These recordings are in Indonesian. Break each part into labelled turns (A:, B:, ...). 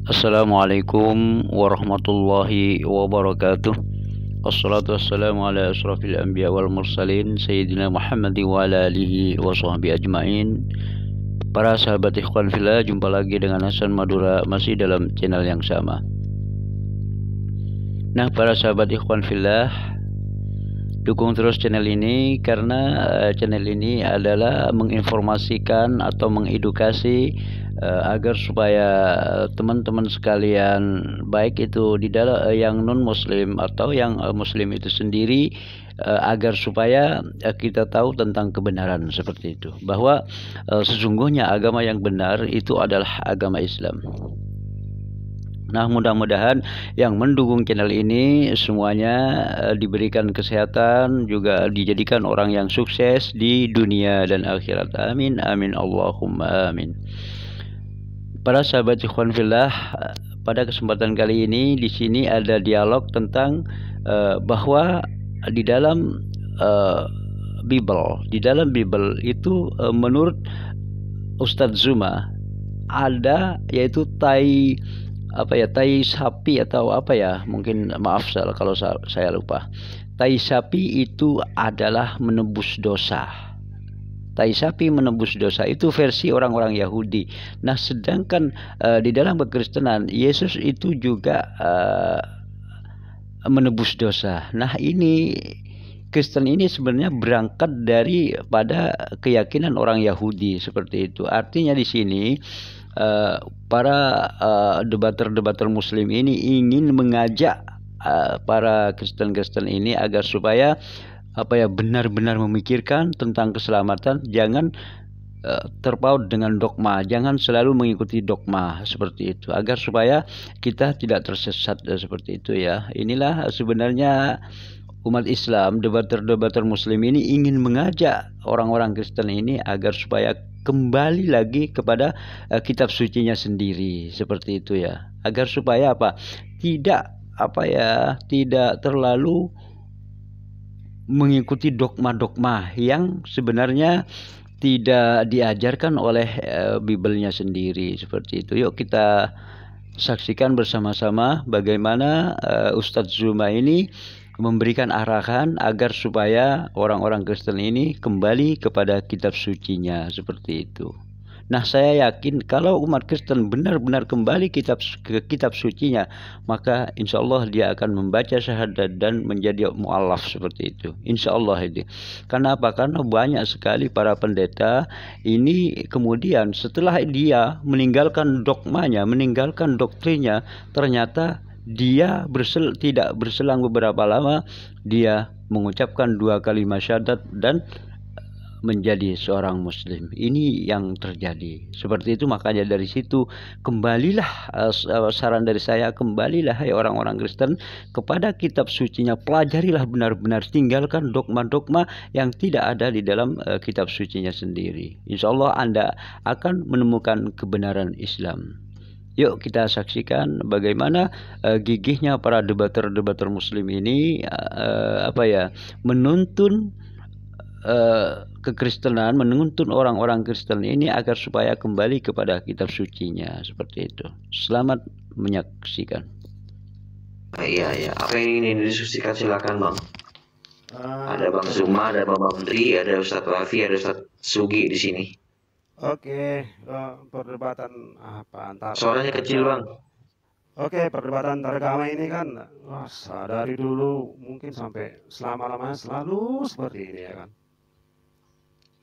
A: Assalamualaikum warahmatullahi wabarakatuh. Wassalatu wassalamu ala asrafil anbiya wal mursalin Sayyidina Muhammad wa ala alihi wa sahbihi ajma'in. Para sahabat ikhwan fillah, jumpa lagi dengan Hasan Madura masih dalam channel yang sama. Nah, para sahabat ikhwan fillah, dukung terus channel ini karena channel ini adalah menginformasikan atau mengedukasi agar supaya teman-teman sekalian, baik itu di dalam yang non muslim atau yang muslim itu sendiri, agar supaya kita tahu tentang kebenaran seperti itu, bahwa sesungguhnya agama yang benar itu adalah agama Islam. Nah, mudah-mudahan yang mendukung channel ini semuanya diberikan kesehatan, juga dijadikan orang yang sukses di dunia dan akhirat. Amin, amin, Allahumma amin. Para sahabat ikhwan fillah, pada kesempatan kali ini di sini ada dialog tentang bahwa di dalam Bible itu menurut Ustadz Zuma ada, yaitu tai sapi atau mungkin maaf kalau saya lupa. Tai sapi itu adalah menebus dosa. Tai sapi menebus dosa itu versi orang-orang Yahudi. Nah, sedangkan di dalam kekristenan Yesus itu juga menebus dosa. Nah, ini Kristen ini sebenarnya berangkat pada keyakinan orang Yahudi seperti itu. Artinya di sini para debater Muslim ini ingin mengajak para Kristen ini agar supaya benar-benar memikirkan tentang keselamatan, jangan terpaut dengan dogma, jangan selalu mengikuti dogma seperti itu, agar supaya kita tidak tersesat seperti itu ya. Inilah sebenarnya umat Islam, debater Muslim ini ingin mengajak orang-orang Kristen ini agar supaya kembali lagi kepada kitab sucinya sendiri seperti itu ya, agar supaya tidak terlalu mengikuti dogma-dogma yang sebenarnya tidak diajarkan oleh Bible-nya sendiri seperti itu. Yuk kita saksikan bersama-sama bagaimana Ustadz Zuma ini memberikan arahan agar supaya orang-orang Kristen ini kembali kepada kitab sucinya seperti itu. Nah, saya yakin kalau umat Kristen benar-benar kembali ke kitab sucinya, maka insya Allah dia akan membaca syahadat dan menjadi mu'alaf seperti itu. Insya Allah itu. Karena apa? Karena banyak sekali para pendeta ini kemudian setelah dia meninggalkan dogmanya, meninggalkan doktrinnya, ternyata dia tidak berselang beberapa lama dia mengucapkan 2 kalimat syahadat dan menjadi seorang muslim. Ini yang terjadi seperti itu. Makanya dari situ kembalilah, saran dari saya, kembalilah hai orang-orang Kristen kepada kitab sucinya, pelajarilah benar-benar, tinggalkan dogma-dogma yang tidak ada di dalam kitab sucinya sendiri. Insya Allah Anda akan menemukan kebenaran Islam. Yuk kita saksikan bagaimana gigihnya para debater Muslim ini menuntun kekristenan, menuntun orang-orang Kristen ini agar supaya kembali kepada kitab sucinya seperti itu. Selamat menyaksikan.
B: Iya, apa yang ingin didiskusikan silakan Bang. Ada Bang Zuma, ada Bang Menteri, ada Ustadz Wafi, ada Ustadz Sugi di sini.
C: Oke, perdebatan antara
B: suaranya kecil Bang.
C: Oke, perdebatan antar agama ini kan dari dulu mungkin sampai selama-lamanya selalu seperti ini ya kan.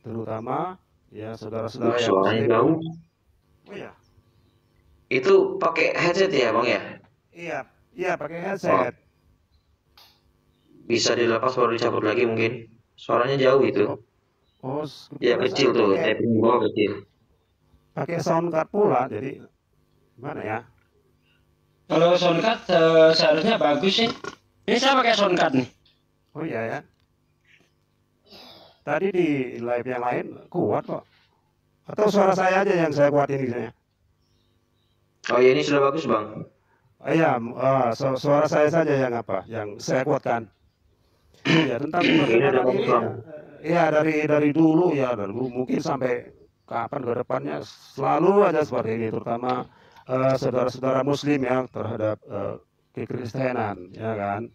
C: Terutama ya saudara-saudara yang
B: suaranya jauh.
C: Oh ya.
B: Itu pakai headset ya Bang ya?
C: Iya pakai headset.
B: Bisa dilepas baru dicabut lagi mungkin. Suaranya jauh itu. Ya kecil tuh, tapping bawah kecil.
C: Pakai sound card pula, jadi gimana ya?
D: Kalau sound card seharusnya bagus sih. Ini saya pakai sound card nih.
C: Oh iya ya. Tadi di live yang lain kuat kok. Atau suara saya aja yang saya kuatin misalnya?
B: Oh iya, ini sudah bagus Bang.
C: Iya, suara saya saja yang saya kuatkan. Ya tentang perdebatan ini. Ya dari dulu mungkin sampai kapan ke depannya selalu aja seperti ini, terutama saudara-saudara Muslim ya terhadap kekristenan, ya kan?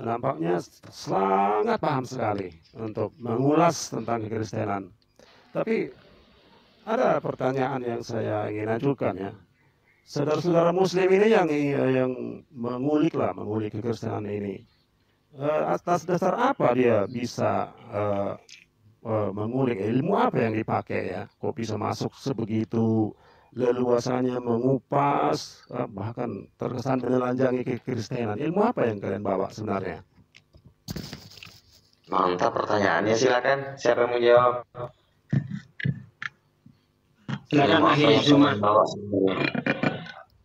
C: Nampaknya sangat paham sekali untuk mengulas tentang kekristenan. Tapi ada pertanyaan yang saya ingin ajukan ya. Saudara-saudara Muslim ini yang mengulik kekristenan ini. Atas dasar apa dia bisa mengulik, ilmu apa yang dipakai ya? Kok bisa masuk sebegitu leluasanya mengupas, bahkan terkesan menelanjangi kekristenan. Ilmu apa yang kalian bawa sebenarnya?
B: Mantap pertanyaannya, silakan. Siapa yang mau jawab?
D: Silakan
B: Ilmu apa
D: akhir
B: yang
D: Zuma.
B: kalian bawa sebenarnya?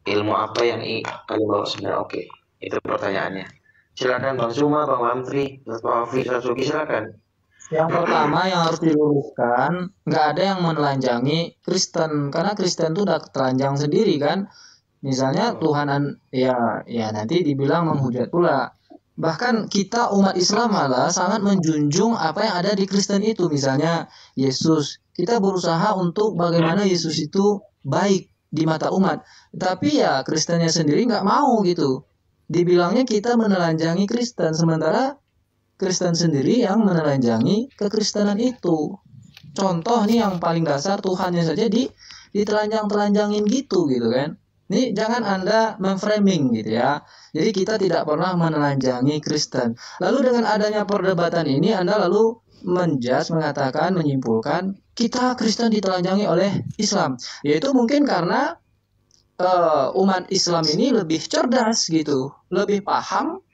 B: Ilmu apa yang kalian bawa sebenarnya? Oke, itu pertanyaannya. Silakan Bang Zuma, Bang Mamtri, Pak Hafiz, Sasuki, silakan.
E: Yang pertama yang harus diluruskan, nggak ada yang menelanjangi Kristen, karena Kristen itu udah telanjang sendiri kan. Misalnya Tuhanan, ya nanti dibilang menghujat pula. Bahkan kita umat Islam malah sangat menjunjung apa yang ada di Kristen itu. Misalnya Yesus, kita berusaha untuk bagaimana Yesus itu baik di mata umat. Tapi ya Kristennya sendiri nggak mau gitu. Dibilangnya kita menelanjangi Kristen, sementara Kristen sendiri yang menelanjangi kekristenan itu. Contoh nih yang paling dasar, Tuhannya saja ditelanjang-telanjangin gitu kan. Ini jangan Anda memframing gitu ya. Jadi kita tidak pernah menelanjangi Kristen. Lalu dengan adanya perdebatan ini Anda lalu mengatakan, menyimpulkan kita Kristen ditelanjangi oleh Islam. Yaitu mungkin karena umat Islam ini lebih cerdas gitu, lebih paham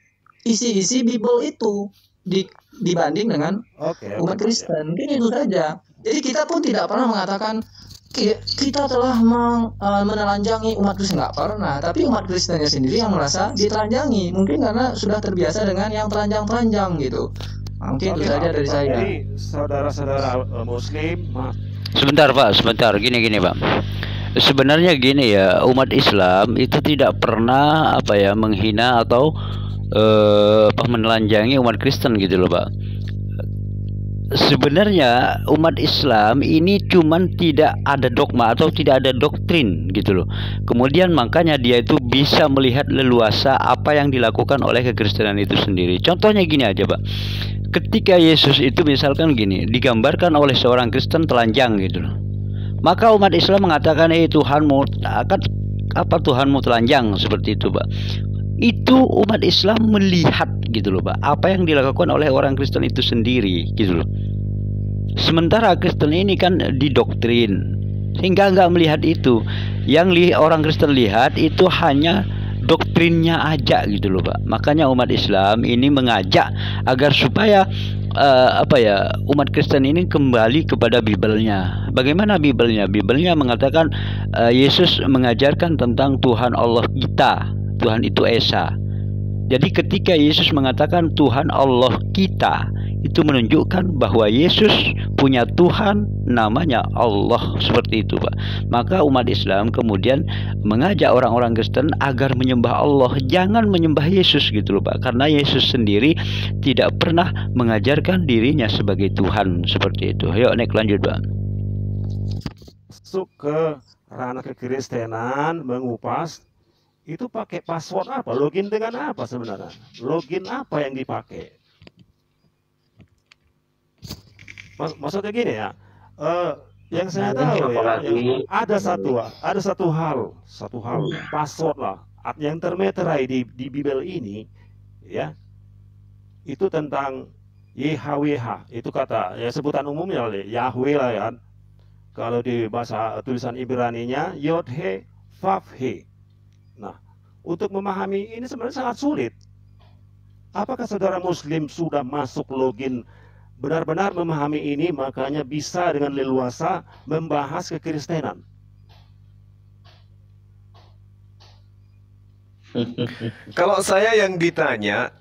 E: isi-isi Bible itu dibanding dengan umat Kristen. Mungkin itu saja. Jadi kita pun tidak pernah mengatakan kita telah menelanjangi umat Kristen, nggak pernah. Tapi umat Kristennya sendiri yang merasa ditelanjangi, mungkin karena sudah terbiasa dengan yang telanjang-telanjang gitu. Mungkin itu saja dari saya.
C: Jadi saudara-saudara Muslim,
A: Sebentar Pak, sebentar. Gini Pak. Sebenarnya gini ya, umat Islam itu tidak pernah menghina atau menelanjangi umat Kristen gitu loh Pak. Sebenarnya umat Islam ini cuman tidak ada dogma atau tidak ada doktrin gitu loh. Kemudian makanya dia itu bisa melihat leluasa apa yang dilakukan oleh kekristenan itu sendiri. Contohnya gini aja Pak. Ketika Yesus itu misalkan gini, digambarkan oleh seorang Kristen telanjang gitu loh. Maka umat Islam mengatakan, Tuhanmu Tuhanmu telanjang, seperti itu Pak. Itu umat Islam melihat gitu loh Pak, apa yang dilakukan oleh orang Kristen itu sendiri gitu loh. Sementara Kristen ini kan didoktrin sehingga nggak melihat itu. Yang orang Kristen lihat itu hanya doktrinnya aja gitu loh Pak. Makanya umat Islam ini mengajak agar supaya umat Kristen ini kembali kepada Bibelnya. Bagaimana Bibelnya? Bibelnya mengatakan Yesus mengajarkan tentang Tuhan Allah kita. Tuhan itu Esa. Jadi ketika Yesus mengatakan Tuhan Allah kita, itu menunjukkan bahwa Yesus punya Tuhan namanya Allah, seperti itu Pak. Maka umat Islam kemudian mengajak orang-orang Kristen agar menyembah Allah, jangan menyembah Yesus gitu loh Pak. Karena Yesus sendiri tidak pernah mengajarkan dirinya sebagai Tuhan, seperti itu. Yuk naik lanjut Pak.
C: Masuk ke ranah kekristenan, mengupas itu pakai password apa? Login dengan apa sebenarnya? Login apa yang dipakai? Maksudnya gini ya, yang saya tahu ya, ada satu hal password lah, yang termeterai di Bible ini, ya, itu tentang YHWH, itu kata ya sebutan umumnya Yahweh lah ya. Kalau di bahasa tulisan Ibraninya Yod-He Vav-He. Nah, untuk memahami ini sebenarnya sangat sulit. Apakah saudara Muslim sudah masuk login benar-benar memahami ini, makanya bisa dengan leluasa membahas kekristenan?
F: Kalau saya yang ditanya,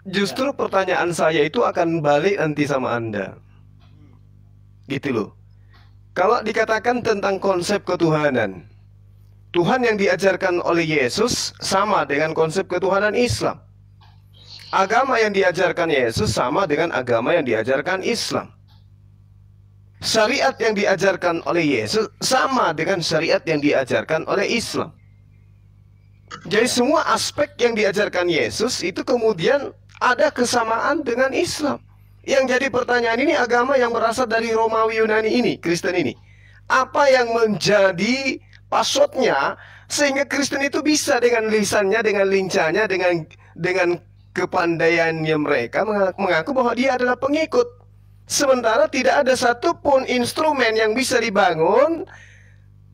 F: justru pertanyaan saya itu akan balik nanti sama Anda. Gitu loh. Kalau dikatakan tentang konsep ketuhanan, Tuhan yang diajarkan oleh Yesus sama dengan konsep ketuhanan Islam. Agama yang diajarkan Yesus sama dengan agama yang diajarkan Islam. syariat yang diajarkan oleh Yesus sama dengan syariat yang diajarkan oleh Islam. Jadi semua aspek yang diajarkan Yesus itu kemudian ada kesamaan dengan Islam. Yang jadi pertanyaan ini, agama yang berasal dari Romawi Yunani ini, Kristen ini, apa yang menjadi passwordnya sehingga Kristen itu bisa dengan lisannya, dengan lincahnya, dengan kepandaiannya mereka mengaku bahwa dia adalah pengikut. Sementara tidak ada satupun instrumen yang bisa dibangun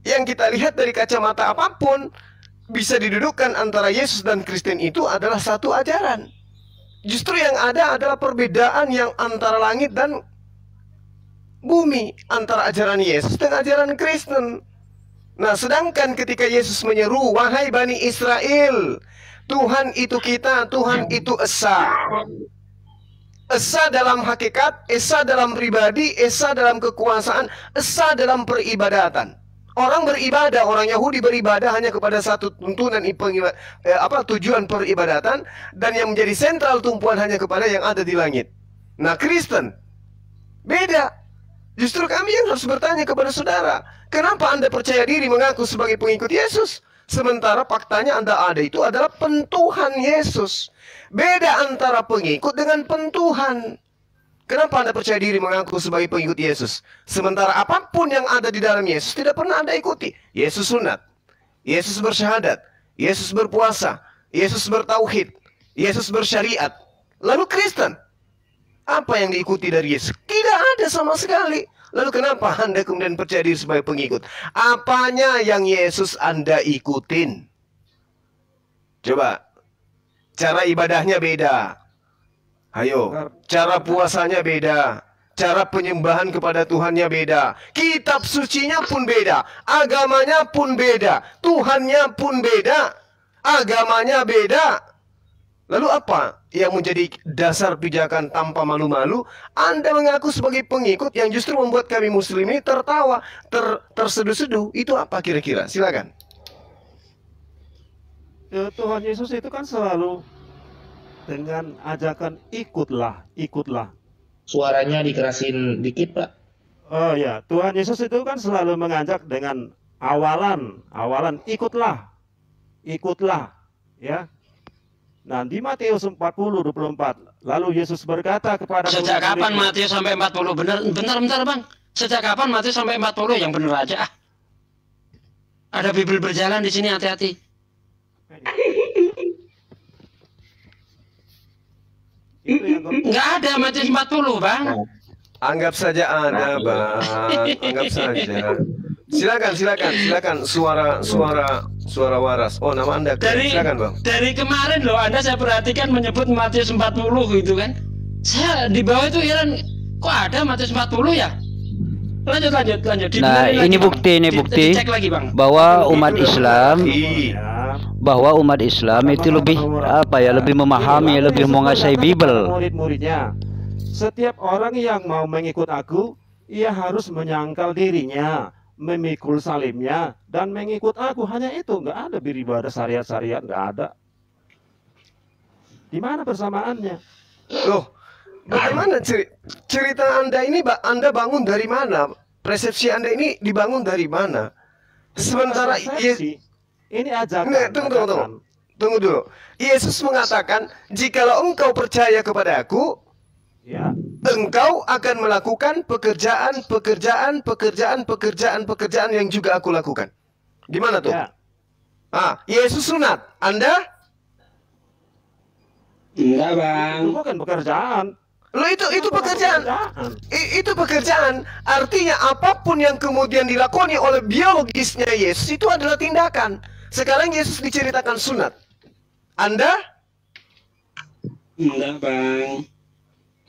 F: yang kita lihat dari kacamata apapun bisa didudukkan antara Yesus dan Kristen itu adalah satu ajaran. Justru yang ada adalah perbedaan yang antara langit dan bumi, antara ajaran Yesus dan ajaran Kristen. Nah, sedangkan ketika Yesus menyeru, wahai Bani Israel, Tuhan itu kita, Tuhan itu Esa. Esa dalam hakikat, Esa dalam pribadi, Esa dalam kekuasaan, Esa dalam peribadatan. Orang beribadah, orang Yahudi beribadah hanya kepada satu tuntunan tujuan peribadatan, dan yang menjadi sentral tumpuan hanya kepada yang ada di langit. Nah, Kristen beda. Justru kami yang harus bertanya kepada saudara, kenapa Anda percaya diri mengaku sebagai pengikut Yesus? Sementara faktanya Anda ada itu adalah pentuhan Yesus. Beda antara pengikut dengan pentuhan. Kenapa Anda percaya diri mengaku sebagai pengikut Yesus? Sementara apapun yang ada di dalam Yesus tidak pernah Anda ikuti. Yesus sunat, Yesus bersyahadat, Yesus berpuasa, Yesus bertauhid, Yesus bersyariat. Lalu Kristen, apa yang diikuti dari Yesus? Tidak ada sama sekali. Lalu kenapa Anda kemudian percaya diri sebagai pengikut? Apanya yang Yesus Anda ikutin? Coba. Cara ibadahnya beda. Ayo. Cara puasanya beda. Cara penyembahan kepada Tuhannya beda. Kitab sucinya pun beda. Agamanya pun beda. Tuhannya pun beda. Agamanya beda. Lalu apa yang menjadi dasar pijakan tanpa malu-malu? Anda mengaku sebagai pengikut yang justru membuat kami muslim ini tertawa, terseduh-seduh. Itu apa kira-kira? Silakan.
C: Tuhan Yesus itu kan selalu dengan ajakan ikutlah, ikutlah.
B: Suaranya dikerasin dikit, Pak.
C: Oh ya, Tuhan Yesus itu kan selalu mengajak dengan awalan ikutlah, ikutlah, ya. Nah, di Matius 40:24, lalu Yesus berkata kepada
D: sejak kapan Matius sampai 40? Bentar Bang. Sejak kapan Matius sampai 40? Yang benar aja. Ada Bible berjalan di sini, hati-hati. Enggak ada Matius 40, Bang.
F: Anggap saja ada, Bang. Anggap saja. Silakan. Suara waras. Oh, nama Anda. Silakan, Bang.
D: Dari kemarin loh, Anda saya perhatikan menyebut Matius 40 gitu kan. Saya di bawah itu heran, kok ada Matius 40 ya? Lanjut.
A: Nah, ini bukti
D: dicek lagi, Bang.
A: bahwa umat Islam itu lebih lebih memahami, lebih menguasai Bible.
C: Murid-muridnya. Setiap orang yang mau mengikut aku, ia harus menyangkal dirinya, memikul salibnya, dan mengikut aku. Hanya itu, nggak ada beribadah syariat-syariat, nggak ada. Di mana persamaannya?
F: Loh, bagaimana cerita Anda ini? Anda bangun dari mana? Persepsi Anda ini dibangun dari mana? Sementara
C: ini ajakan.
F: Tunggu dulu. Yesus mengatakan, jikalau engkau percaya kepada aku,
C: ya,
F: engkau akan melakukan pekerjaan yang juga aku lakukan. Gimana tuh?
C: Ya.
F: Yesus sunat. Anda?
D: Enggak, Bang.
C: Itu bukan pekerjaan.
F: Loh, itu pekerjaan. Itu pekerjaan. Artinya apapun yang kemudian dilakoni oleh biologisnya Yesus itu adalah tindakan. Sekarang Yesus diceritakan sunat. Anda?
D: Enggak, Bang.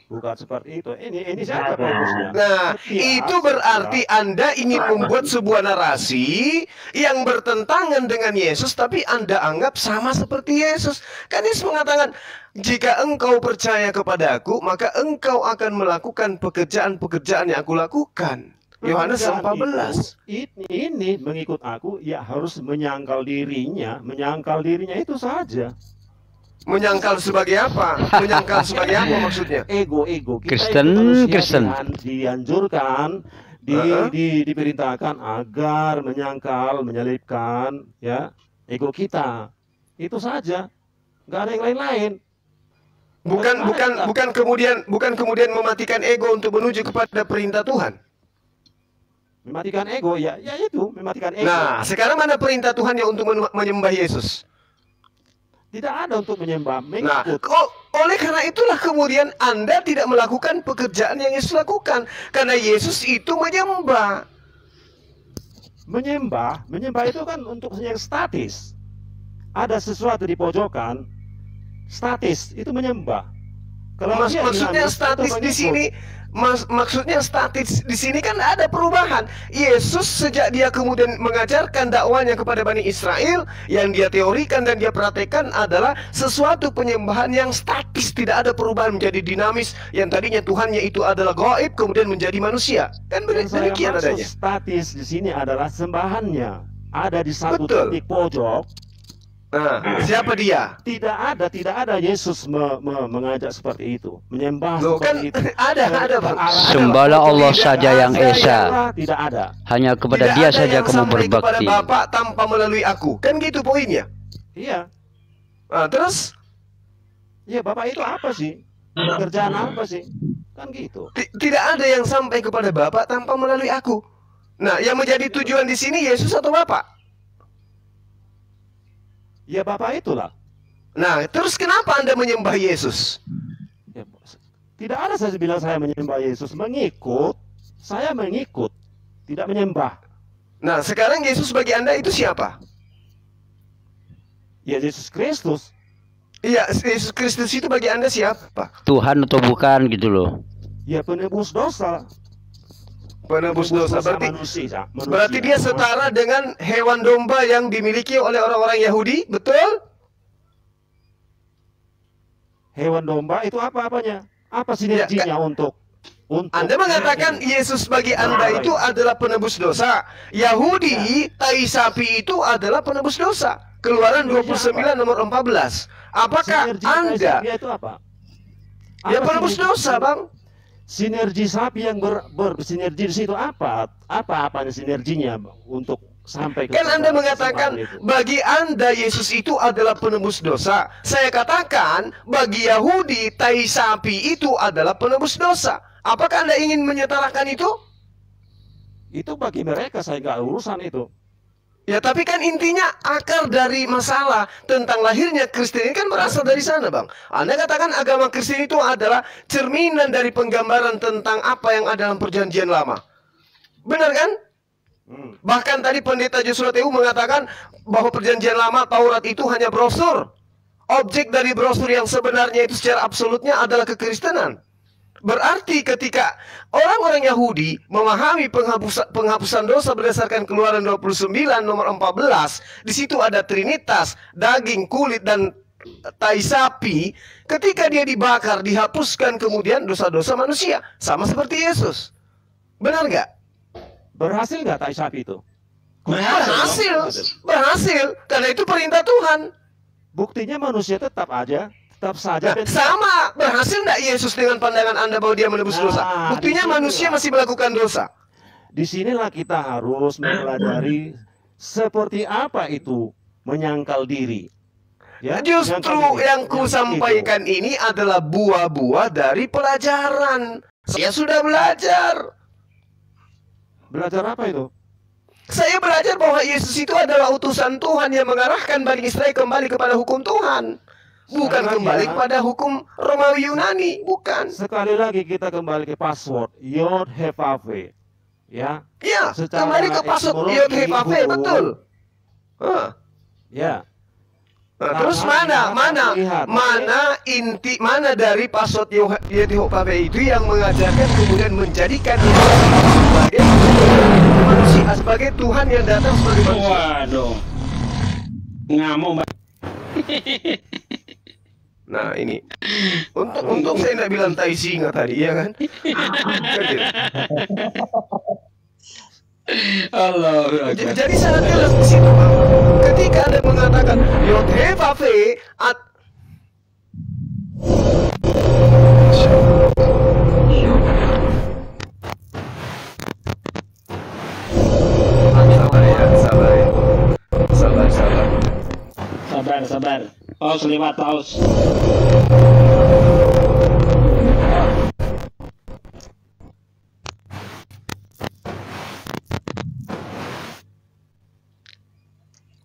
C: Bukan seperti itu. Ini siapa bagusnya?
F: Nah, itu berarti Anda ingin membuat sebuah narasi yang bertentangan dengan Yesus, tapi Anda anggap sama seperti Yesus. Kan Yesus mengatakan, jika engkau percaya kepada aku, maka engkau akan melakukan pekerjaan-pekerjaan yang aku lakukan. Yohanes 14.
C: Ini mengikut aku, ya harus menyangkal dirinya. Menyangkal dirinya itu saja.
F: Menyangkal sebagai apa? Menyangkal sebagai apa maksudnya?
C: Ego.
A: Kristen.
C: Dianjurkan diperintahkan agar menyangkal, menyelipkan ya ego kita. Itu saja, nggak ada yang lain-lain.
F: Bukan kemudian mematikan ego untuk menuju kepada perintah Tuhan.
C: Mematikan ego, ya itu mematikan ego.
F: Nah, sekarang mana perintah Tuhan yang untuk menyembah Yesus?
C: Tidak ada untuk menyembah,
F: Nah,
C: mengikut.
F: oleh karena itulah kemudian Anda tidak melakukan pekerjaan yang Yesus lakukan, karena Yesus itu menyembah.
C: Menyembah itu kan untuk yang statis. Ada sesuatu di pojokan, statis itu menyembah.
F: Maksudnya statis di sini, maksudnya statis di sini kan ada perubahan. Yesus sejak dia kemudian mengajarkan dakwanya kepada Bani Israel, yang dia teorikan dan dia praktekkan adalah sesuatu penyembahan yang statis, tidak ada perubahan menjadi dinamis. Yang tadinya Tuhannya itu adalah gaib kemudian menjadi manusia. Kan demikian adanya.
C: Statis di sini adalah sembahannya ada di satu
F: Betul.
C: titik pojok.
F: Nah, siapa dia?
C: Tidak ada Yesus mengajak seperti itu, menyembah
F: Loh, kan
C: seperti itu.
F: ada Bang.
A: Sembahlah Allah saja yang esa.
C: Tidak ada.
A: Hanya kepada
F: Tidak
A: Dia
F: ada
A: saja
F: yang
A: kamu
F: sampai kepada
A: berbakti.
F: Bapa tanpa melalui aku. Kan gitu poinnya.
C: Iya.
F: Nah, terus
C: Ya, Bapak itu apa sih? Pekerjaan apa sih? Kan gitu.
F: tidak ada yang sampai kepada Bapa tanpa melalui aku. Nah, yang menjadi tujuan di sini Yesus atau Bapa?
C: Ya, Bapak itulah.
F: Nah, terus kenapa Anda menyembah Yesus?
C: Ya, tidak ada saya bilang saya menyembah Yesus, mengikut. Saya mengikut, tidak menyembah.
F: Nah, sekarang Yesus bagi Anda itu siapa?
C: Ya, Yesus Kristus.
F: Iya, Yesus Kristus itu bagi Anda siapa?
A: Tuhan atau bukan gitu loh.
C: Ya, penebus dosa.
F: Penebus dosa.
C: Manusia.
F: Berarti dia setara dengan hewan domba yang dimiliki oleh orang-orang Yahudi, betul?
C: Hewan domba itu apa-apanya? Apa sinerginya untuk
F: Anda mengatakan Yesus bagi Anda itu adalah penebus dosa. Yahudi, tai sapi itu adalah penebus dosa. Keluaran 29 nomor 14. Apakah Anda
C: itu apa?
F: ya penebus dosa, Bang?
C: Sinergi sapi yang bersinergi di situ apa sinerginya untuk sampai ke
F: Kan Anda mengatakan bagi Anda Yesus itu adalah penebus dosa. Saya katakan bagi Yahudi tai sapi itu adalah penebus dosa. Apakah Anda ingin menyetarakan itu?
C: Itu bagi mereka, saya nggak urusan itu.
F: Ya, tapi kan intinya akar dari masalah tentang lahirnya Kristen ini kan berasal dari sana, Bang. Anda katakan agama Kristen itu adalah cerminan dari penggambaran tentang apa yang ada dalam perjanjian lama. Benar kan? Bahkan tadi pendeta Joshua TU mengatakan bahwa perjanjian lama Taurat itu hanya brosur. Objek dari brosur yang sebenarnya itu secara absolutnya adalah kekristenan. Berarti ketika orang-orang Yahudi memahami penghapusan dosa berdasarkan Keluaran 29 nomor 14, di situ ada trinitas, daging, kulit, dan tai sapi. Ketika dia dibakar, dihapuskan kemudian dosa-dosa manusia, sama seperti Yesus. Benar nggak?
C: Berhasil nggak tai sapi itu?
F: Berhasil, karena itu perintah Tuhan.
C: Buktinya manusia tetap saja
F: sama. Berhasil nggak Yesus dengan pandangan Anda bahwa dia menebus dosa? Buktinya manusia masih melakukan dosa.
C: Disinilah kita harus mempelajari seperti apa itu menyangkal diri.
F: Ya, justru yang ku sampaikan ini adalah buah-buah dari pelajaran. Saya sudah belajar.
C: Belajar apa itu?
F: Saya belajar bahwa Yesus itu adalah utusan Tuhan yang mengarahkan Bani Israel kembali kepada hukum Tuhan. Bukan kembali kepada hukum Romawi Yunani, bukan.
C: Sekali lagi kita kembali ke password Yod He Vav He. Ya.
F: Ya, kembali ke password Yod He Vav He, betul.
C: Ya.
F: Nah, terus mana dari password Yod He Vav He itu yang mengajarkan kemudian menjadikan sebagai manusia, sebagai Tuhan yang datang sebagai manusia.
D: Waduh. Ngamuk, Mbak.
F: Nah, ini untung saya tidak bilang tai singa tadi, ya kan?
D: Allah.
F: Jadi sangat jelas di situ, Bang. Ketika Anda mengatakan Yod He Vav He
D: sabar. Paus lewat, Paus.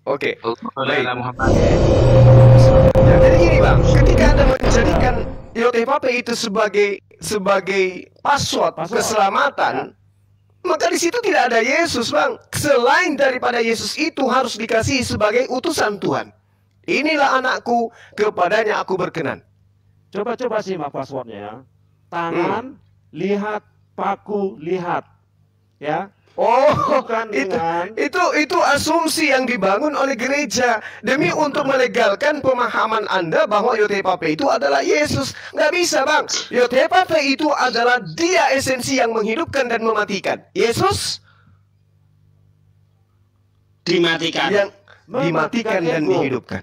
F: Oke. Baik.
B: Muhammad.
F: Ya, jadi gini bang, ketika Anda menjadikan YOTPP itu sebagai password keselamatan, maka di situ tidak ada Yesus bang. Selain daripada Yesus itu harus dikasihi sebagai utusan Tuhan. Inilah anakku, kepadanya aku berkenan.
C: Coba simak passwordnya ya. Tangan, lihat, paku, lihat. Ya.
F: Oh,
C: Bukan dengan
F: itu asumsi yang dibangun oleh gereja demi untuk melegalkan pemahaman Anda bahwa YOTPP itu adalah Yesus. Nggak bisa bang. YOTPP itu adalah Dia esensi yang menghidupkan dan mematikan. Yesus
D: Dimatikan.
F: yang dimatikan dan
C: ego.
F: dihidupkan.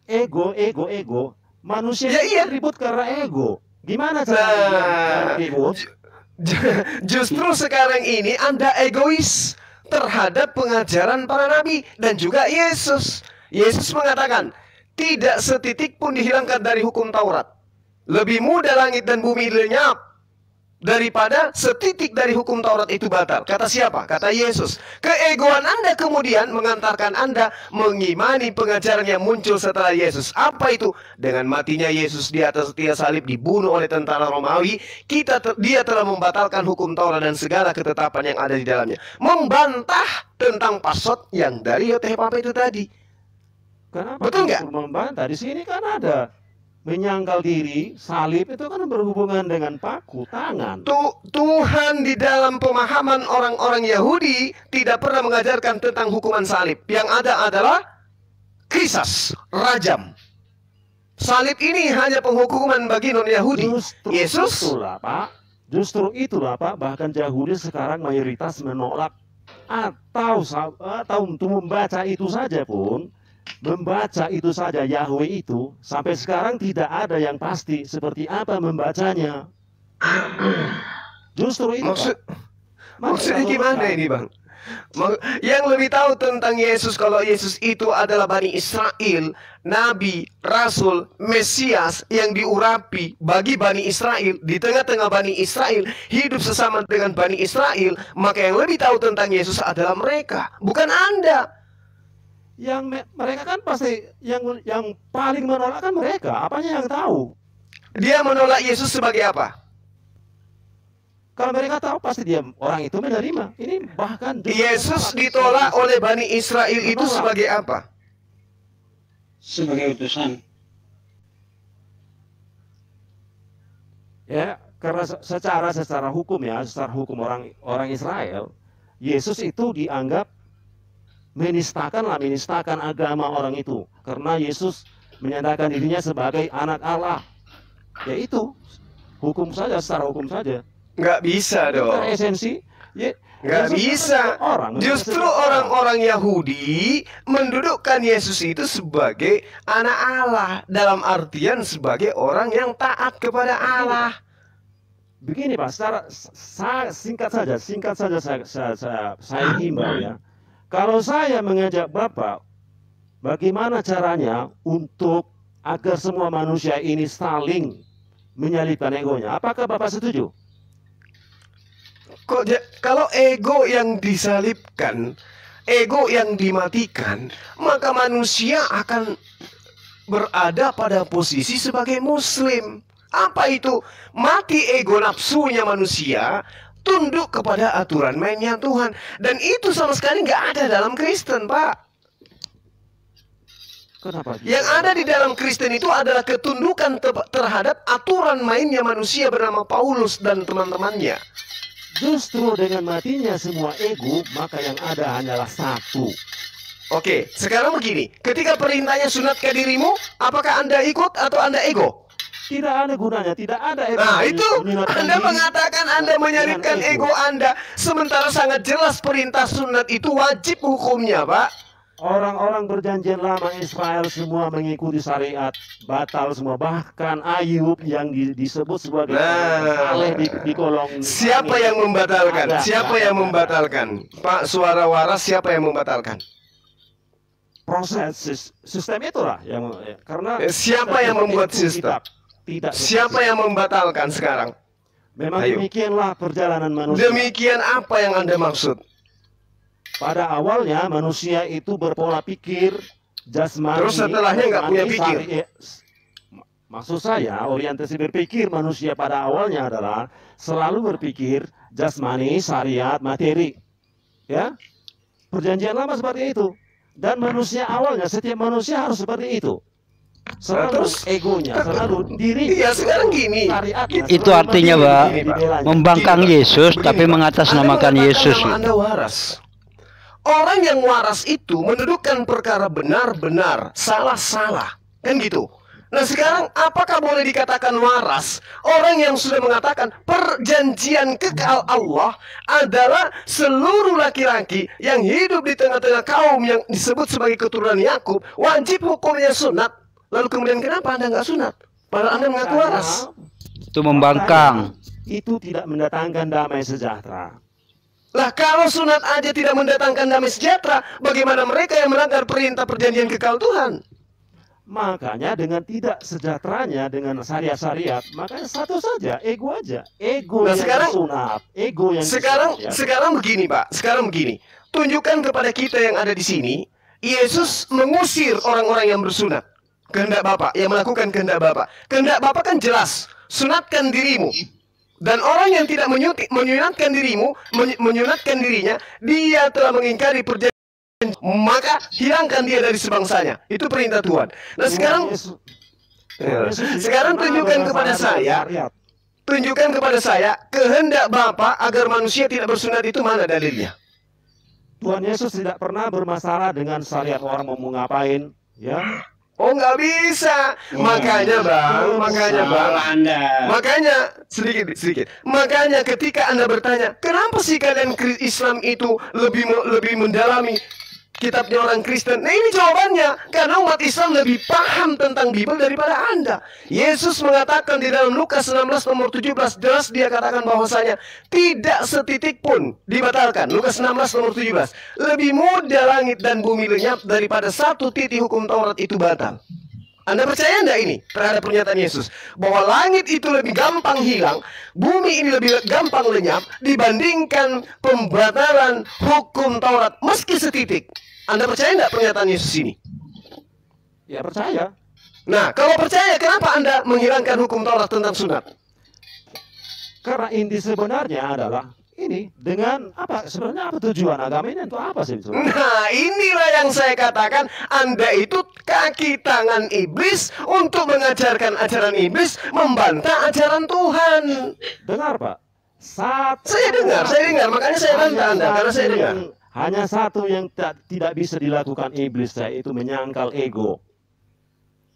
C: Ego. Manusia
F: Ya, iya.
C: ribut karena ego. Gimana
F: Nah,
C: caranya ribut?
F: Justru sekarang ini Anda egois terhadap pengajaran para nabi dan juga Yesus. Yesus mengatakan, tidak setitik pun dihilangkan dari hukum Taurat. Lebih mudah langit dan bumi lenyap daripada setitik dari hukum Taurat itu batal. Kata siapa? Kata Yesus. Keegoan Anda kemudian mengantarkan Anda mengimani pengajaran yang muncul setelah Yesus. Apa itu? Dengan matinya Yesus di atas tiang salib, dibunuh oleh tentara Romawi, dia telah membatalkan hukum Taurat dan segala ketetapan yang ada di dalamnya. Membantah tentang password yang dari YOTPP itu tadi.
C: Kenapa
F: Betul nggak?
C: membantah? Di sini kan ada menyangkal diri, salib itu kan berhubungan dengan paku, tangan.
F: Tuhan di dalam pemahaman orang-orang Yahudi tidak pernah mengajarkan tentang hukuman salib. Yang ada adalah kisas, rajam. Salib ini hanya penghukuman bagi non-Yahudi. Yesus
C: itulah, Pak. Justru itulah Pak, bahkan Yahudi sekarang mayoritas menolak atau untuk membaca itu saja pun. Membaca itu saja Yahweh itu sampai sekarang tidak ada yang pasti seperti apa membacanya. Justru itu
F: maksudnya gimana ini bang? Yang lebih tahu tentang Yesus, kalau Yesus itu adalah Bani Israel, Nabi, Rasul, Mesias yang diurapi bagi Bani Israel, di tengah-tengah Bani Israel, hidup sesama dengan Bani Israel, maka yang lebih tahu tentang Yesus adalah mereka, bukan Anda.
C: Yang mereka kan pasti yang paling menolak kan mereka. Apanya yang tahu?
F: Dia menolak Yesus sebagai apa?
C: Kalau mereka tahu pasti dia orang itu menerima. Ini bahkan
F: Yesus ditolak oleh Bani Israel itu sebagai apa?
D: Sebagai utusan.
C: Ya, karena secara hukum ya, secara hukum orang Israel, Yesus itu dianggap menistakan agama orang itu karena Yesus menyatakan dirinya sebagai anak Allah. Ya itu hukum saja, secara hukum saja.
F: Nggak bisa dong.
C: Secara esensi, ya,
F: nggak
C: Yesus
F: bisa.
C: orang.
F: Justru orang-orang Yahudi mendudukkan Yesus itu sebagai anak Allah, dalam artian sebagai orang yang taat kepada Allah.
C: Begini Pak, secara singkat saja saya himbau ya. Kalau saya mengajak Bapak, bagaimana caranya untuk agar semua manusia ini saling menyalipkan egonya? Apakah Bapak setuju?
F: Kalau ego yang disalibkan, ego yang dimatikan, maka manusia akan berada pada posisi sebagai muslim. Apa itu? Mati ego nafsunya manusia, tunduk kepada aturan mainnya Tuhan. Dan itu sama sekali nggak ada dalam Kristen, Pak.
C: Kenapa?
F: Yang ada di dalam Kristen itu adalah ketundukan terhadap aturan mainnya manusia bernama Paulus dan teman-temannya.
C: Justru dengan matinya semua ego, maka yang ada hanyalah satu.
F: Oke, sekarang begini. Ketika perintahnya sunatkan dirimu, apakah Anda ikut atau Anda ego?
C: Tidak ada gunanya, tidak ada ego.
F: Nah itu, Anda mengatakan Anda menyalibkan ego Anda, sementara sangat jelas perintah sunat itu wajib hukumnya, Pak.
C: Orang-orang perjanjian lama Israel semua mengikuti syariat, batal semua. Bahkan Ayub yang disebut sebagai saleh di kolong.
F: Siapa yang membatalkan? Siapa yang membatalkan? Pak Suara Waras, siapa yang membatalkan?
C: proses sistem itulah yang karena
F: Siapa yang membuat
C: itu
F: sistem?
C: tidak
F: Siapa yang membatalkan sekarang?
C: memang
F: Ayo.
C: demikianlah perjalanan manusia.
F: Demikian apa yang Anda maksud?
C: Pada awalnya manusia itu berpola pikir jasmani.
F: Terus setelahnya nggak punya
C: jasmani,
F: pikir.
C: Maksud saya orientasi berpikir manusia pada awalnya adalah selalu berpikir jasmani, syariat, materi. Ya, perjanjian lama seperti itu. Dan manusia awalnya setiap manusia harus seperti itu. Selalu
F: terus-
C: egonya, selalu diri.
F: Iya, sekarang gini.
C: syariatnya,
A: Itu
C: selalu
A: artinya,
C: mandiri,
A: Pak,
C: dibelanya.
A: membangkang
F: Gini, Pak.
A: Yesus
F: Begini,
A: tapi
F: Pak.
A: mengatasnamakan
F: Anda
A: Yesus.
F: mengatakan nama Anda waras. Orang yang waras itu mendudukkan perkara benar-benar, salah-salah. Kan gitu. Nah sekarang apakah boleh dikatakan waras orang yang sudah mengatakan perjanjian kekal Allah adalah seluruh laki-laki yang hidup di tengah-tengah kaum yang disebut sebagai keturunan Yakub wajib hukumnya sunat. Lalu kemudian kenapa Anda nggak sunat? Padahal Anda mengaku waras.
A: Itu membangkang.
C: Itu tidak mendatangkan damai sejahtera.
F: Lah kalau sunat aja tidak mendatangkan damai sejahtera, bagaimana mereka yang melanggar perintah perjanjian kekal Tuhan?
C: Makanya dengan tidak sejahteranya dengan syariat-syariat, makanya satu saja, ego aja. Ego
F: Nah,
C: yang
F: sekarang-
C: disunat, ego yang
F: Sekarang
C: disunat, ya.
F: sekarang begini, Pak. Sekarang begini. Tunjukkan kepada kita yang ada di sini, Yesus mengusir orang-orang yang bersunat. Kehendak Bapa, yang melakukan kehendak Bapa. Kehendak Bapa kan jelas, sunatkan dirimu. Dan orang yang tidak menyunatkan menyunatkan dirinya, dia telah mengingkari perjanjian, maka hilangkan dia dari sebangsanya. Itu perintah Tuhan. Nah, sekarang sekarang tunjukkan kepada saya, tunjukkan kepada saya kehendak Bapa agar manusia tidak bersunat itu mana dalilnya?
C: Tuhan Yesus tidak pernah bermasalah dengan syariat orang mau ngapain, ya.
F: Oh nggak bisa, makanya bang,
D: Salah Anda.
F: makanya sedikit. Makanya ketika Anda bertanya, kenapa sih kalian Islam itu lebih mendalami kitabnya orang Kristen? Nah ini jawabannya, karena umat Islam lebih paham tentang Bible daripada Anda. Yesus mengatakan di dalam Lukas 16 nomor 17 jelas dia katakan bahwasanya tidak setitik pun dibatalkan. Lukas 16 nomor 17. Lebih mudah langit dan bumi lenyap daripada satu titik hukum Taurat itu batal. Anda percaya enggak ini terhadap pernyataan Yesus? Bahwa langit itu lebih gampang hilang, bumi ini lebih gampang lenyap dibandingkan pembatalan hukum Taurat meski setitik. Anda percaya enggak pernyataan Yesus ini?
C: Ya percaya.
F: Nah, kalau percaya, kenapa Anda menghilangkan hukum Taurat tentang sunat?
C: Karena inti sebenarnya adalah ini dengan apa sebenarnya apa tujuan agama ini untuk apa sih?
F: Nah, inilah yang saya katakan, Anda itu kaki tangan iblis untuk mengajarkan ajaran iblis, membantah ajaran Tuhan.
C: Dengar Pak,
F: Saya dengar, makanya saya bantah Anda, karena saya dengar.
C: Hanya satu yang tidak bisa dilakukan iblis, yaitu menyangkal ego.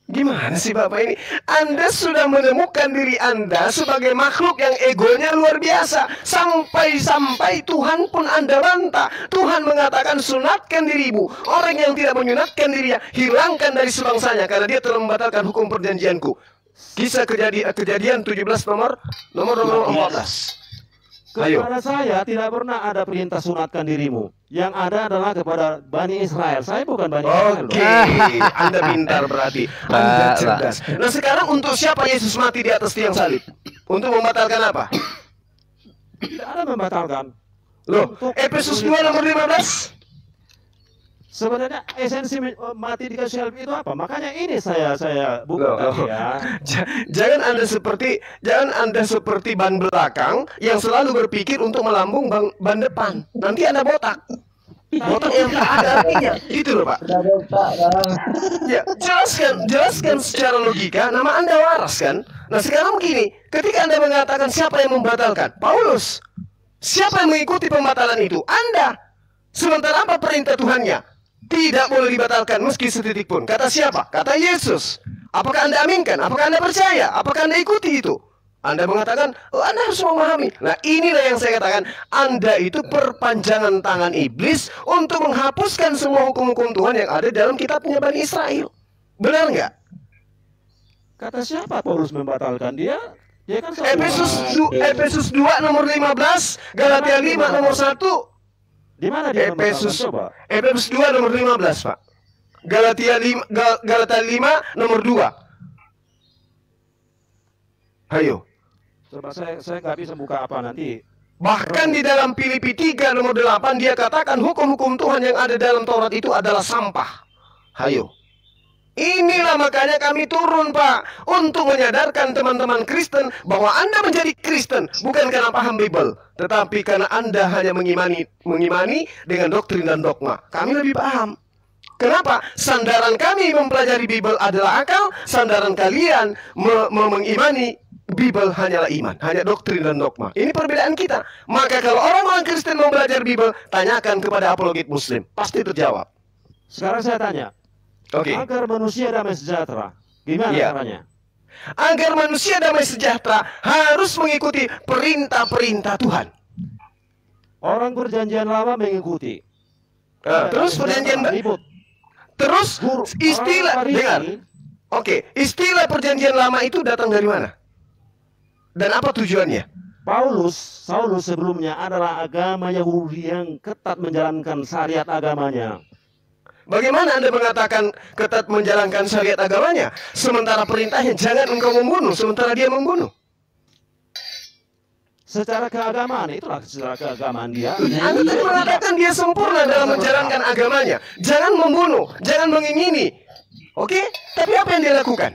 F: Gimana sih Bapak ini? Anda sudah menemukan diri Anda sebagai makhluk yang egonya luar biasa. Sampai-sampai Tuhan pun Anda bantah. Tuhan mengatakan sunatkan dirimu. Orang yang tidak menyunatkan dirinya, hilangkan dari sebangsanya, karena dia telah membatalkan hukum perjanjianku. Kisah kejadian 17 nomor 14. Ayo.
C: Kepada saya tidak pernah ada perintah sunatkan dirimu. Yang ada adalah kepada Bani Israel. Saya bukan Bani Israel.
F: Oke, Anda pintar berarti. Anda cerdas. Nah sekarang untuk siapa Yesus mati di atas tiang salib? Untuk membatalkan apa?
C: Tidak ada membatalkan.
F: Loh, Efesus 2 nomor 15.
C: Sebenarnya esensi mati di kayu salib itu apa? Makanya ini saya bukan
F: Loh.
C: tadi ya.
F: Jangan Anda seperti ban belakang yang selalu berpikir untuk melambung ban depan. Nanti Anda botak. Botak yang tak ada artinya. Gitu loh, Pak. Ya, jelaskan secara logika, nama Anda waras kan? Nah, sekarang begini, ketika Anda mengatakan siapa yang membatalkan? Paulus. Siapa yang mengikuti pembatalan itu? Anda. Sementara apa perintah Tuhannya? Tidak boleh dibatalkan meski setitik pun. Kata siapa? Kata Yesus. Apakah Anda aminkan? Apakah Anda percaya? Apakah Anda ikuti itu? Anda mengatakan, oh, Anda harus memahami. Nah, inilah yang saya katakan, Anda itu perpanjangan tangan iblis untuk menghapuskan semua hukum-hukum Tuhan yang ada dalam kitabnya Bani Israel. Benar nggak?
C: Kata siapa Paulus membatalkan dia? Dia kan
F: Efesus 2 nomor 15, Galatia 5 nomor 1.
C: Di mana dia
F: Efesus
C: membatalkan? Coba.
F: Efesus 2 nomor 15, Pak. Galatia 5 nomor 2. Ayo.
C: Coba saya nggak bisa buka apa nanti.
F: Bahkan di dalam Filipi 3 nomor 8 dia katakan hukum-hukum Tuhan yang ada dalam Taurat itu adalah sampah. Ayo. Inilah makanya kami turun, Pak, untuk menyadarkan teman-teman Kristen bahwa Anda menjadi Kristen bukan karena paham Bible, tetapi karena Anda hanya mengimani dengan doktrin dan dogma. Kami lebih paham. Kenapa? Sandaran kami mempelajari Bible adalah akal, sandaran kalian mengimani Bible hanyalah iman, hanya doktrin dan dogma. Ini perbedaan kita. Maka kalau orang-orang Kristen mau belajar Bible, tanyakan kepada apologet Muslim, pasti terjawab.
C: Sekarang saya tanya, agar manusia damai sejahtera, gimana caranya?
F: Agar manusia damai sejahtera harus mengikuti perintah-perintah Tuhan.
C: Orang perjanjian lama mengikuti.
F: Terus perjanjian terus istilah dengar. Istilah perjanjian lama itu datang dari mana? Dan apa tujuannya?
C: Saulus sebelumnya adalah agama Yahudi yang ketat menjalankan syariat agamanya.
F: Bagaimana Anda mengatakan ketat menjalankan syariat agamanya, sementara perintahnya jangan engkau membunuh, sementara dia membunuh?
C: Secara keagamaan, itulah secara keagamaan dia.
F: Anda tadi mengatakan dia sempurna dalam menjalankan agamanya. Jangan membunuh, jangan mengingini. Oke? Tapi apa yang dia lakukan?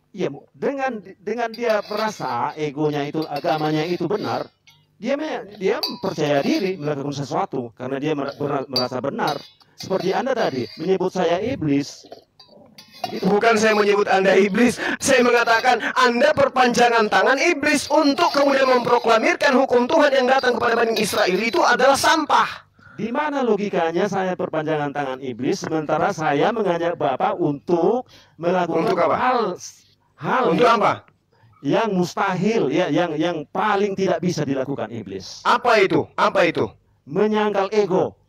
C: Iya, dengan dia merasa egonya itu, agamanya itu benar, dia percaya diri melakukan sesuatu karena dia merasa benar. Seperti Anda tadi menyebut saya iblis.
F: Bukan saya menyebut Anda iblis, saya mengatakan Anda perpanjangan tangan iblis untuk kemudian memproklamirkan hukum Tuhan yang datang kepada Bani Israel itu adalah sampah.
C: Di mana logikanya saya perpanjangan tangan iblis sementara saya mengajak Bapak untuk melakukan hal
F: untuk apa?
C: Yang mustahil, ya, yang paling tidak bisa dilakukan iblis.
F: Apa itu? Apa itu?
C: Menyangkal ego.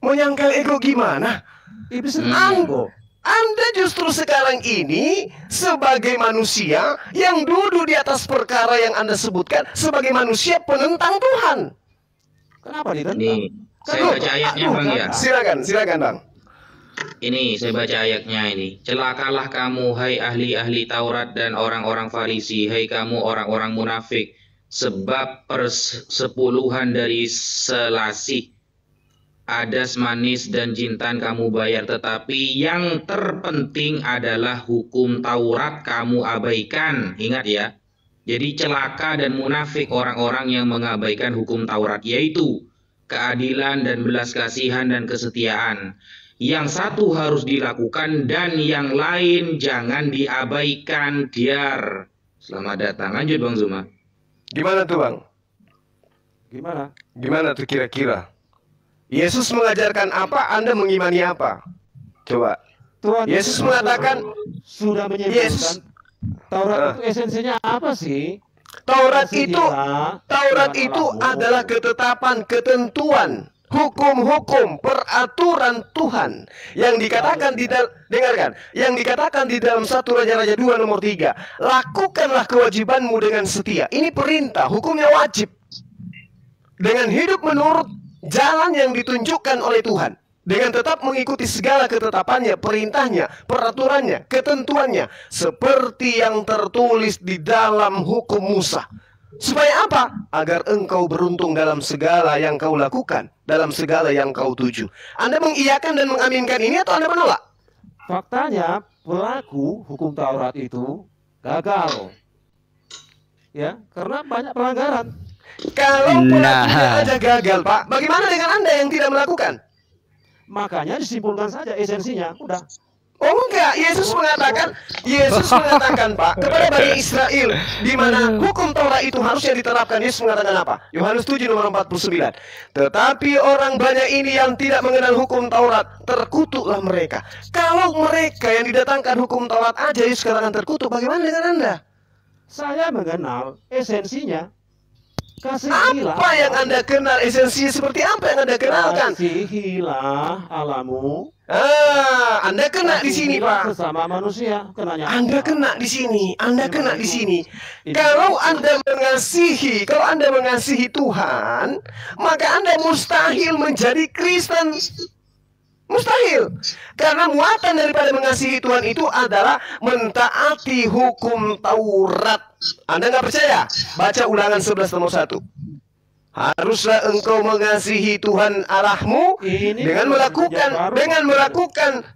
F: Menyangkal ego gimana?
C: Iblis ego.
F: Anda justru sekarang ini sebagai manusia yang duduk di atas perkara yang Anda sebutkan sebagai manusia penentang Tuhan.
C: Kenapa ditentang?
G: Ini saya baca ayatnya, Bang, ya.
F: Silakan, Bang.
G: Ini saya baca ayatnya ini. Celakalah kamu, hai ahli-ahli Taurat dan orang-orang Farisi, hai kamu orang-orang munafik, sebab persepuluhan dari selasih adas manis dan jintan kamu bayar, tetapi yang terpenting adalah hukum Taurat kamu abaikan. Ingat ya. Jadi celaka dan munafik orang-orang yang mengabaikan hukum Taurat, yaitu keadilan dan belas kasihan dan kesetiaan. Yang satu harus dilakukan dan yang lain jangan diabaikan. Diar. Selamat datang. Lanjut, Bang Zuma.
F: Gimana tuh, Bang? Gimana tuh kira-kira? Yesus mengajarkan apa, Anda mengimani apa? Coba.
C: Tuhan
F: Yesus mengatakan
C: sudah menyebutkan Taurat itu esensinya apa sih?
F: Taurat itu adalah ketetapan, ketentuan, hukum-hukum, peraturan Tuhan yang dikatakan dengarkan, yang dikatakan di dalam 1 Raja-Raja 2 nomor 3. Lakukanlah kewajibanmu dengan setia. Ini perintah, hukumnya wajib. Dengan hidup menurut jalan yang ditunjukkan oleh Tuhan, dengan tetap mengikuti segala ketetapannya, perintahnya, peraturannya, ketentuannya, seperti yang tertulis di dalam hukum Musa. Supaya apa? Agar engkau beruntung dalam segala yang kau lakukan, dalam segala yang kau tuju. Anda mengiyakan dan mengaminkan ini atau Anda menolak?
C: Faktanya pelaku hukum Taurat itu gagal. Ya, karena banyak pelanggaran.
F: Kalau pelakunya aja gagal, Pak, bagaimana dengan Anda yang tidak melakukan?
C: Makanya disimpulkan saja esensinya, udah.
F: Oh enggak, Yesus mengatakan Pak, kepada Bani Israel, di mana hukum Taurat itu harusnya diterapkan. Yesus mengatakan apa? Yohanes 7 nomor 49. Tetapi orang banyak ini yang tidak mengenal hukum Taurat, terkutuklah mereka. Kalau mereka yang didatangkan hukum Taurat aja Yesus katakan terkutuk, bagaimana dengan Anda?
C: Saya mengenal esensinya. Kasihilah.
F: Apa yang Anda kenal esensinya, seperti apa yang Anda kenalkan?
C: Kasihilah alamu.
F: Anda kena di sini, Pak.
C: Sesama manusia, kenanya.
F: Anda kena di sini, Anda kena di sini. Kalau Anda mengasihi Tuhan, maka Anda mustahil menjadi Kristen. Mustahil. Karena muatan daripada mengasihi Tuhan itu adalah mentaati hukum Taurat. Anda nggak percaya? Baca Ulangan 11 nomor 1. Haruslah engkau mengasihi Tuhan Allahmu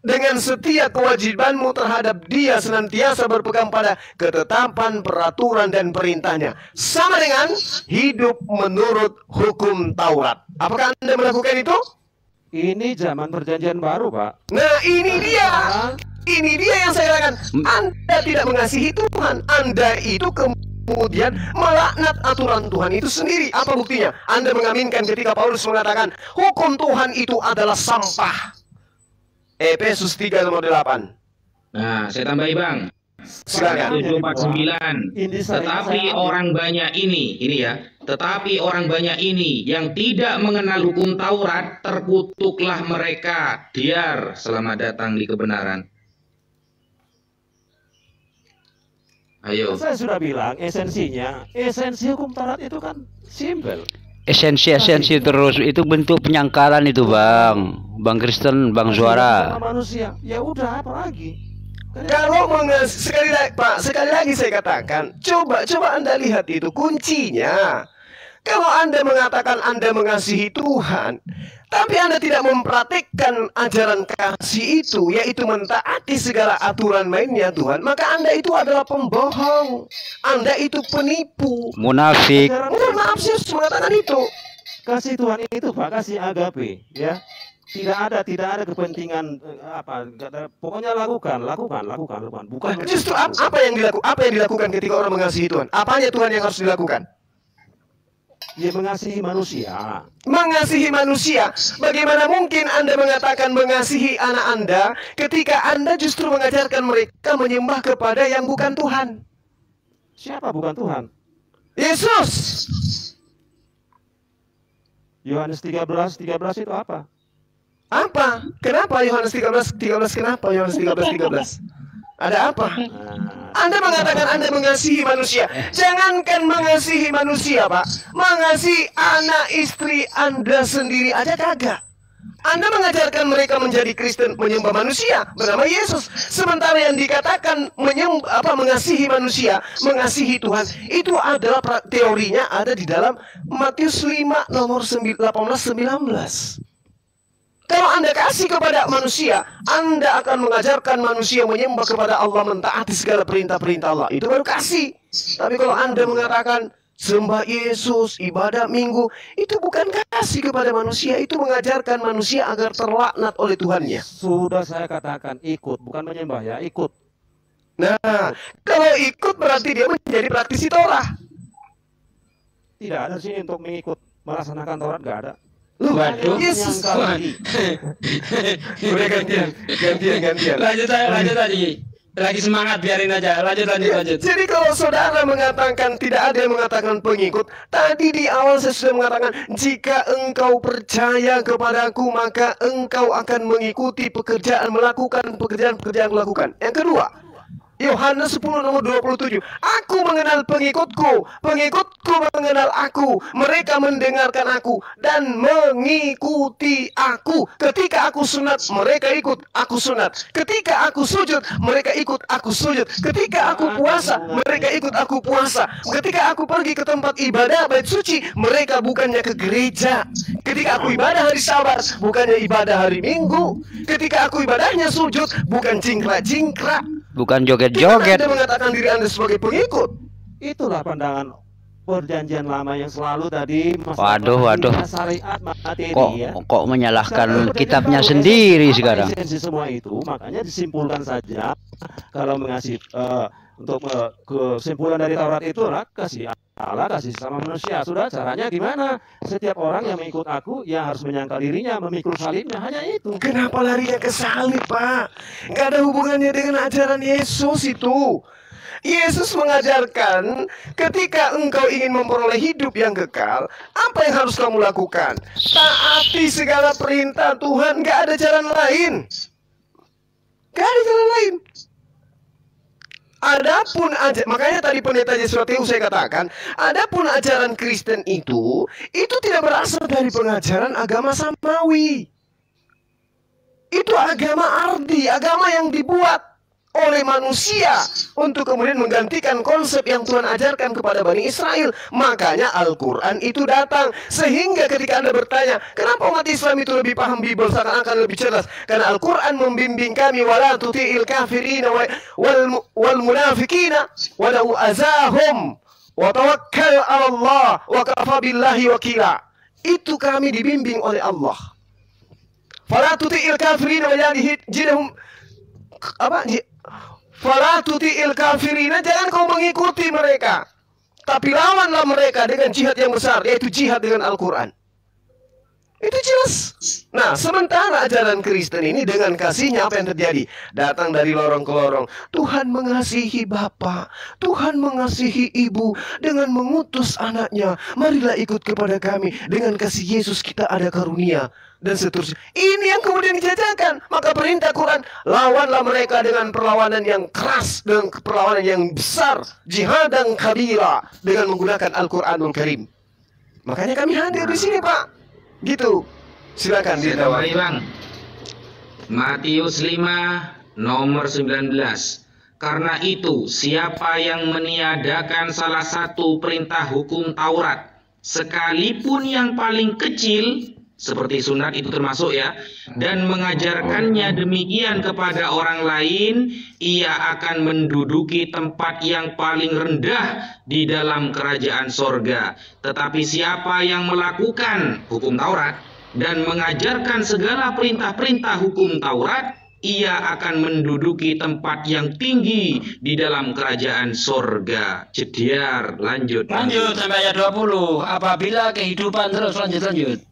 F: dengan setia kewajibanmu terhadap Dia, senantiasa berpegang pada ketetapan, peraturan dan perintahnya, sama dengan hidup menurut hukum Taurat. Apakah Anda melakukan itu?
C: Ini zaman perjanjian baru, Pak.
F: Nah, ini dia. Ini dia yang saya katakan. Anda tidak mengasihi Tuhan. Anda itu kemudian melaknat aturan Tuhan itu sendiri. Apa buktinya? Anda mengaminkan ketika Paulus mengatakan hukum Tuhan itu adalah sampah. Efesus 3 nomor 8.
G: Nah, saya tambahi, Bang.
F: Silakan.
G: 749. Tetapi orang banyak ini ya. Tetapi orang banyak ini yang tidak mengenal hukum Taurat, terkutuklah mereka. Diar, selamat datang di kebenaran. Ayo.
C: Saya sudah bilang esensi hukum Taurat itu kan simpel.
A: Esensi terus itu bentuk penyangkalan itu, Bang Kristen, Bang Zuara.
C: Manusia, ya udah apa lagi?
F: Kalau sekali lagi saya katakan, coba Anda lihat itu kuncinya. Kalau Anda mengatakan Anda mengasihi Tuhan, tapi Anda tidak mempraktikkan ajaran kasih itu, yaitu mentaati segala aturan mainnya Tuhan, maka Anda itu adalah pembohong. Anda itu penipu.
A: Munafik.
F: Maaf, saya mengatakan itu.
C: Kasih Tuhan itu, Pak, kasih agape, ya. Tidak ada kepentingan pokoknya lakukan. Bukan
F: justru apa yang dilakukan ketika orang mengasihi Tuhan? Apanya Tuhan yang harus dilakukan?
C: Ya, mengasihi manusia.
F: Mengasihi manusia. Bagaimana mungkin Anda mengatakan mengasihi anak Anda ketika Anda justru mengajarkan mereka menyembah kepada yang bukan Tuhan?
C: Siapa bukan Tuhan?
F: Yesus.
C: Yohanes 13 itu apa?
F: Apa? Kenapa Yohanes 13? Kenapa Yohanes 13? Ada apa? Anda mengatakan Anda mengasihi manusia. Jangankan mengasihi manusia, Pak. Mengasihi anak istri Anda sendiri aja kagak. Anda mengajarkan mereka menjadi Kristen, menyembah manusia bernama Yesus. Sementara yang dikatakan mengasihi manusia, mengasihi Tuhan, itu adalah teorinya ada di dalam Matius 5 nomor 18-19. Kalau Anda kasih kepada manusia, Anda akan mengajarkan manusia menyembah kepada Allah, mentaati segala perintah-perintah Allah. Itu baru kasih. Tapi kalau Anda mengatakan sembah Yesus, ibadah minggu, itu bukan kasih kepada manusia, itu mengajarkan manusia agar terlaknat oleh Tuhannya.
C: Sudah saya katakan ikut, bukan menyembah ya, ikut.
F: Nah, kalau ikut berarti dia menjadi praktisi Torah.
C: Tidak ada sih untuk mengikut melaksanakan Taurat, nggak ada.
G: Waduh,
F: Yesus. Udah gantian.
D: Lanjut lagi. Lagi semangat, biarin aja. Lanjut.
F: Jadi kalau saudara mengatakan tidak ada yang mengatakan pengikut, tadi di awal saya sudah mengatakan jika engkau percaya kepadaku maka engkau akan mengikuti melakukan pekerjaan lakukan. Yang kedua, Yohanes 10 nomor 27. Aku mengenal pengikutku mengenal aku. Mereka mendengarkan aku dan mengikuti aku. Ketika aku sunat, mereka ikut aku sunat. Ketika aku sujud, mereka ikut aku sujud. Ketika aku puasa, mereka ikut aku puasa. Ketika aku pergi ke tempat ibadah bait suci, mereka bukannya ke gereja. Ketika aku ibadah hari Sabat, bukannya ibadah hari Minggu. Ketika aku ibadahnya sujud, bukan jingkrak-jingkrak.
A: Bukan joget-joget.
F: Anda mengatakan diri Anda sebagai pengikut.
C: Itulah pandangan perjanjian lama yang selalu tadi.
A: Waduh.
C: Syariat materi ya.
A: Kok menyalahkan kitabnya sendiri sekarang.
C: Esensi semua itu, makanya disimpulkan saja kalau mengasihi untuk kesimpulan dari Taurat itu adalah kasih Allah, kasih sama manusia. Sudah, caranya gimana? Setiap orang yang mengikut aku, yang harus menyangkal dirinya, memikul salibnya, hanya itu.
F: Kenapa larinya ke salib, Pak? Gak ada hubungannya dengan ajaran Yesus itu. Yesus mengajarkan ketika engkau ingin memperoleh hidup yang kekal, apa yang harus kamu lakukan? Taati segala perintah Tuhan, gak ada jalan lain. Gak ada jalan lain. Adapun makanya tadi pendeta Jeswateu saya katakan, adapun ajaran Kristen itu tidak berasal dari pengajaran agama samawi. Itu agama ardi, agama yang dibuat oleh manusia untuk kemudian menggantikan konsep yang Tuhan ajarkan kepada Bani Israel. Makanya Al-Quran itu datang. Sehingga ketika Anda bertanya, kenapa umat Islam itu lebih paham Bible, seakan-akan lebih cerdas? Karena Al-Quran membimbing kami, wala tuti'il kafirina wal munafikina walau azahum wa tawakkal 'ala Allah wa kafa billahi wakila. Itu kami dibimbing oleh Allah. Fala tuti'il kafirina wa jidhum Fala tuti'il kafirina, jangan kau mengikuti mereka, tapi lawanlah mereka dengan jihad yang besar, yaitu jihad dengan Al-Quran. Itu jelas. Nah, sementara ajaran Kristen ini dengan kasihnya apa yang terjadi? Datang dari lorong ke lorong. Tuhan mengasihi Bapa, Tuhan mengasihi Ibu dengan mengutus anaknya. Marilah ikut kepada kami. Dengan kasih Yesus kita ada karunia. Dan seterusnya. Ini yang kemudian dijajakan. Maka perintah Quran, lawanlah mereka dengan perlawanan yang keras, dengan perlawanan yang besar, jihad dan kabira, dengan menggunakan Al-Quranul Karim. Makanya kami hadir di sini, Pak. Gitu. Silakan
G: ditawari, Bang. Matius 5 nomor 19. Karena itu, siapa yang meniadakan salah satu perintah hukum Taurat, sekalipun yang paling kecil, seperti sunat itu termasuk ya, dan mengajarkannya demikian kepada orang lain, ia akan menduduki tempat yang paling rendah di dalam kerajaan sorga. Tetapi siapa yang melakukan hukum Taurat dan mengajarkan segala perintah-perintah hukum Taurat, ia akan menduduki tempat yang tinggi di dalam kerajaan sorga. Jediar, lanjut.
D: Lanjut sampai ayat 20. Apabila kehidupan terus lanjut.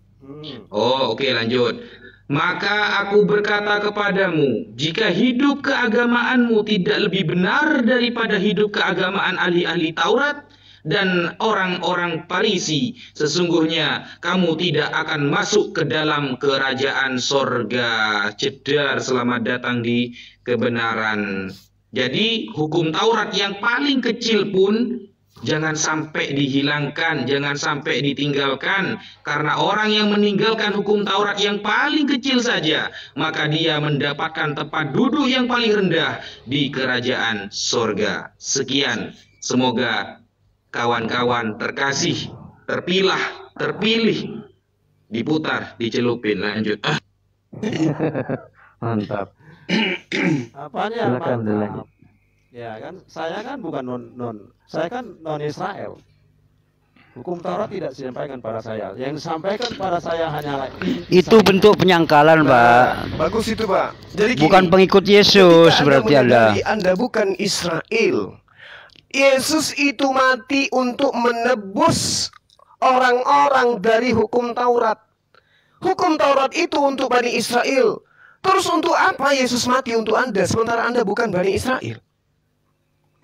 G: Oh, oke, lanjut. Maka aku berkata kepadamu, jika hidup keagamaanmu tidak lebih benar daripada hidup keagamaan ahli-ahli Taurat dan orang-orang Farisi, sesungguhnya kamu tidak akan masuk ke dalam kerajaan sorga. Jedar, selamat datang di kebenaran. Jadi hukum Taurat yang paling kecil pun jangan sampai dihilangkan, jangan sampai ditinggalkan. Karena orang yang meninggalkan hukum Taurat yang paling kecil saja, maka dia mendapatkan tempat duduk yang paling rendah di kerajaan sorga. Sekian, semoga kawan-kawan terkasih, terpilih, diputar, dicelupin. Lanjut.
C: Mantap. Apanya mantap? Ya kan, saya kan bukan saya kan non Israel. Hukum Taurat tidak disampaikan pada saya. Yang disampaikan pada saya hanyalah
A: itu bentuk penyangkalan, Pak.
F: Bagus itu, Pak. Jadi
A: bukan pengikut Yesus berarti
F: Anda bukan Israel. Yesus itu mati untuk menebus orang-orang dari hukum Taurat. Hukum Taurat itu untuk Bani Israel. Terus untuk apa Yesus mati untuk Anda sementara Anda bukan Bani Israel?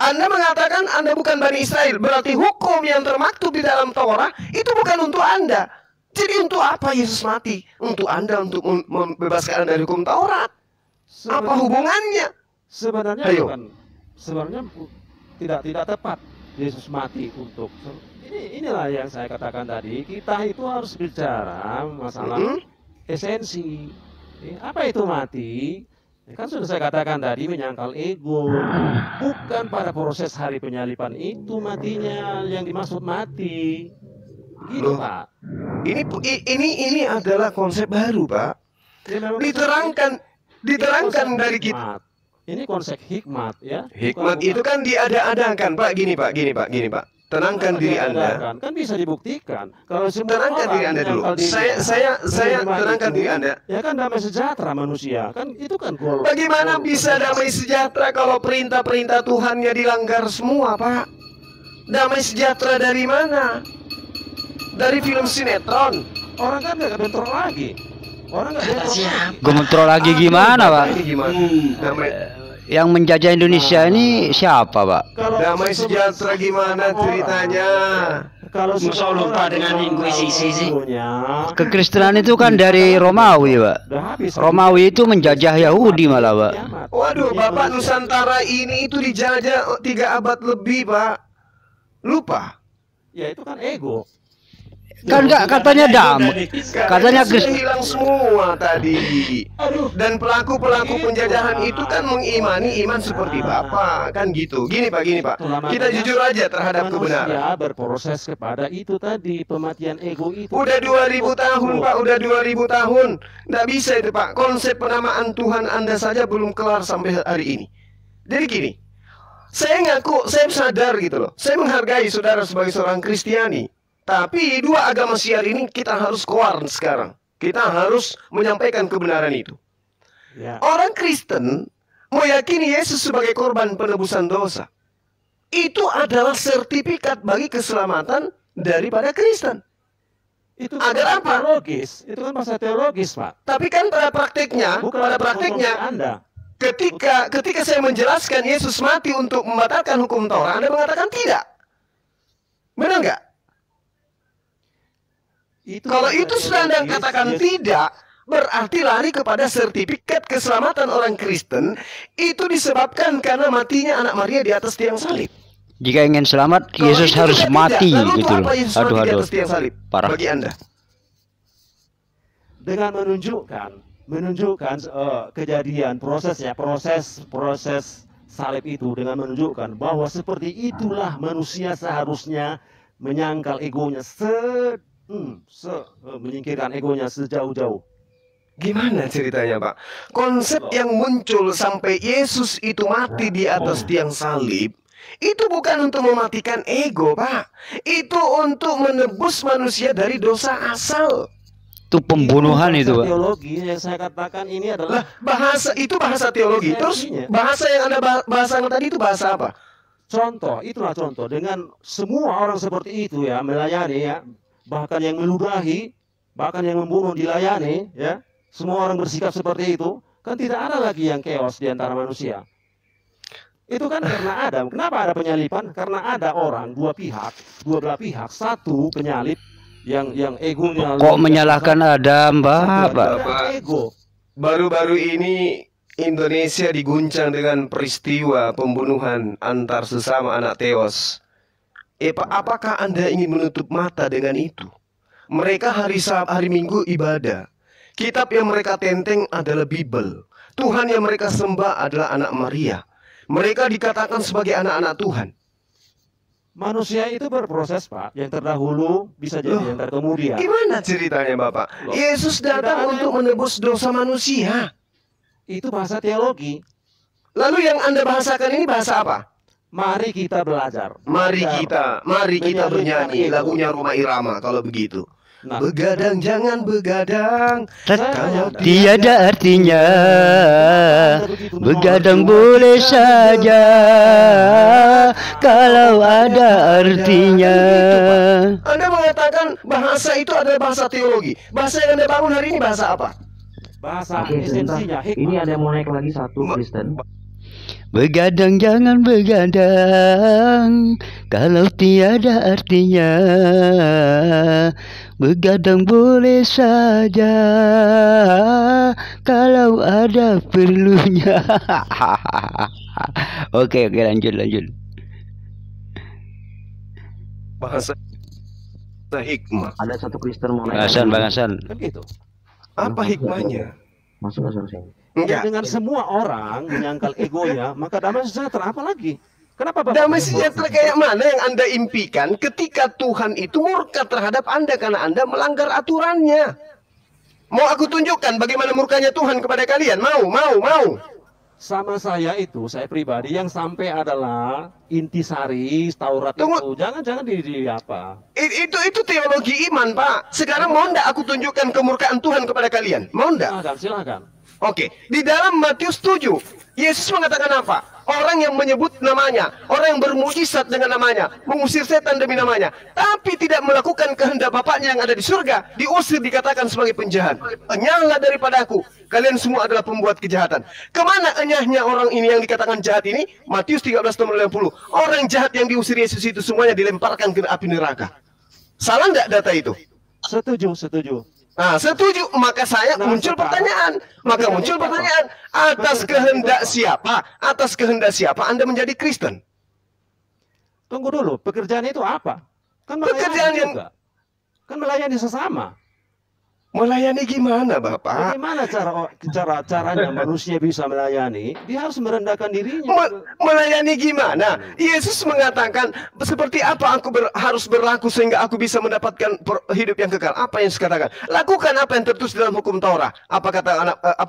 F: Anda mengatakan Anda bukan Bani Israel, berarti hukum yang termaktub di dalam Taurat itu bukan untuk Anda. Jadi untuk apa Yesus mati? Untuk Anda, untuk membebaskan Anda dari hukum Taurat. Apa hubungannya?
C: Sebenarnya tidak tepat Yesus mati untuk. Inilah yang saya katakan tadi. Kita itu harus bicara masalah esensi. Apa itu mati? Kan sudah saya katakan tadi, menyangkal ego. Bukan pada proses hari penyaliban itu matinya yang dimaksud mati. Gitu, Pak.
F: Ini adalah konsep baru, Pak. Diterangkan dari kita.
C: Ini konsep hikmat, ya.
F: Hikmat itu kan diada-adakan, Pak. Gini, Pak. Tenangkan diri Anda.
C: Kan bisa dibuktikan. Kalau
F: tenangkan diri Anda dulu. Saya tenangkan diri Anda.
C: Ya kan damai sejahtera manusia. Kan itu kan goal.
F: Bagaimana bisa damai sejahtera kalau perintah-perintah Tuhannya dilanggar semua, Pak? Damai sejahtera dari mana? Dari film sinetron.
C: Orang kan nggak bentrok lagi. Orang nggak
A: bentrok lagi gimana, Pak?
F: Damai.
A: Yang menjajah Indonesia ini siapa, Pak?
F: Damai sejahtera gimana ceritanya?
D: Kalau Musa lupa dengan inkuisisi sih.
A: Kekristenan itu kan dari Romawi, Pak. Romawi itu menjajah Yahudi malah, Pak.
F: Waduh, Bapak Nusantara ini itu dijajah 3 abad lebih, Pak. Lupa?
C: Ya itu kan ego.
A: Kan enggak katanya damai. Katanya
F: sudah hilang semua tadi. Dan pelaku-pelaku penjajahan itu kan mengimani iman seperti Bapak, kan gitu. Gini Pak, kita jujur aja terhadap kebenaran.
C: Manusia berproses kepada itu tadi, pematian ego itu.
F: Udah 2000 tahun Pak, udah 2000 tahun. Nggak bisa itu Pak, konsep penamaan Tuhan Anda saja belum kelar sampai hari ini. Jadi gini, saya ngaku, saya sadar gitu loh. Saya menghargai saudara sebagai seorang Kristiani. Tapi dua agama siar ini kita harus keluar sekarang. Kita harus menyampaikan kebenaran itu.
C: Ya.
F: Orang Kristen meyakini Yesus sebagai korban penebusan dosa. Itu adalah sertifikat bagi keselamatan daripada Kristen.
C: Itu
F: Agar
C: kan
F: apa?
C: teologis. Itu kan bahasa teologis, Pak.
F: Tapi kan pada prakteknya,
C: Bukan Anda.
F: ketika saya menjelaskan Yesus mati untuk membatalkan hukum Taurat, Anda mengatakan tidak. Benar nggak? Kalau itu sudah Anda katakan tidak, berarti lari kepada sertifikat keselamatan orang Kristen itu disebabkan karena matinya anak Maria di atas tiang salib.
A: jika ingin selamat
F: Kalau
A: Yesus
F: itu
A: harus
F: sudah
A: mati
F: tidak, lalu
A: gitu
F: untuk
A: loh.
F: apa Yesus mati di atas tiang salib?
A: Parah.
F: Bagi Anda.
C: Dengan menunjukkan kejadian proses salib itu dengan menunjukkan bahwa seperti itulah manusia seharusnya menyangkal egonya menyingkirkan egonya sejauh-jauh.
F: Gimana ceritanya Pak? Konsep yang muncul sampai Yesus itu mati di atas tiang salib itu bukan untuk mematikan ego Pak. Itu untuk menebus manusia dari dosa asal.
A: Itu pembunuhan itu, Pak.
C: Teologi yang saya katakan ini adalah
F: Bahasa teologi. Terus bahasa yang Anda bahasakan tadi itu bahasa apa?
C: itulah contoh dengan semua orang seperti itu ya melayani ya, bahkan yang meludahi, bahkan yang membunuh dilayani ya. Semua orang bersikap seperti itu, kan tidak ada lagi yang chaos di antara manusia. Itu kan karena ada. Kenapa ada penyalipan? Karena ada orang dua belah pihak, satu penyalip yang egonya.
A: Kok menyalahkan Adam, Pak?
C: Ego.
F: Baru-baru ini Indonesia diguncang dengan peristiwa pembunuhan antar sesama anak teos. Pak, apakah Anda ingin menutup mata dengan itu? Mereka hari Minggu ibadah. Kitab yang mereka tenteng adalah Bible. Tuhan yang mereka sembah adalah anak Maria. Mereka dikatakan sebagai anak-anak Tuhan.
C: Manusia itu berproses, Pak. Yang terdahulu bisa jadi yang terkemudian.
F: Gimana ceritanya, Bapak? Yesus datang untuk menebus dosa manusia.
C: Itu bahasa teologi.
F: Lalu yang Anda bahasakan ini bahasa apa?
C: Mari kita belajar.
F: Mari kita bernyanyi lagunya Roma Irama kalau begitu.
C: Nah,
F: Begadang jangan begadang. Kalau
A: Tiada artinya begadang boleh saja kalau ada artinya.
F: Anda mengatakan bahasa itu adalah bahasa teologi. Bahasa yang Anda bangun hari ini bahasa apa?
C: bahasa
B: Oke, sebentar.
C: esensinya
B: Ini
C: hikmah.
B: ada yang mau naik lagi satu Kristen.
A: Begadang jangan begadang kalau tiada artinya. Begadang boleh saja kalau ada perlunya. Oke, lanjut.
F: Bahasa hikmah.
B: Ada satu Kristen mau naik.
A: Bang Hasan.
C: Kan gitu.
F: Apa hikmahnya?
B: Masuk sini.
F: Enggak.
C: Dengan semua orang menyangkal egonya, maka damai sejahtera apa lagi? Kenapa Bapak?
F: Damai sejahtera kayak mana yang Anda impikan ketika Tuhan itu murka terhadap Anda karena Anda melanggar aturannya? Mau aku tunjukkan bagaimana murkanya Tuhan kepada kalian? Mau.
C: Sama saya pribadi yang sampai adalah intisari Taurat
F: Tunggu.
C: itu. Jangan di apa?
F: Itu teologi iman, Pak. Sekarang mau ndak aku tunjukkan kemurkaan Tuhan kepada kalian? Mau ndak?
C: Silakan.
F: Oke, di dalam Matius 7, Yesus mengatakan apa? Orang yang menyebut namanya, orang yang bermujizat dengan namanya, mengusir setan demi namanya, tapi tidak melakukan kehendak Bapaknya yang ada di surga, diusir dikatakan sebagai penjahat. Enyahlah daripadaku, kalian semua adalah pembuat kejahatan. Kemana enyahnya orang ini yang dikatakan jahat ini? Matius 13:50. Orang jahat yang diusir Yesus itu semuanya dilemparkan ke api neraka. Salah nggak data itu?
C: Setuju.
F: Nah, setuju. Maka muncul pertanyaan. Atas kehendak siapa Anda menjadi Kristen?
C: Tunggu dulu, pekerjaan itu apa? Kan
F: Pekerjaan yang
C: juga. Kan melayani sesama.
F: Melayani gimana, Bapak?
C: Bagaimana caranya manusia bisa melayani? Dia harus merendahkan dirinya.
F: Melayani gimana? Yesus mengatakan, seperti apa aku harus berlaku sehingga aku bisa mendapatkan hidup yang kekal. Apa yang Yesus katakan? Lakukan apa yang tertulis dalam hukum Taurat. Apa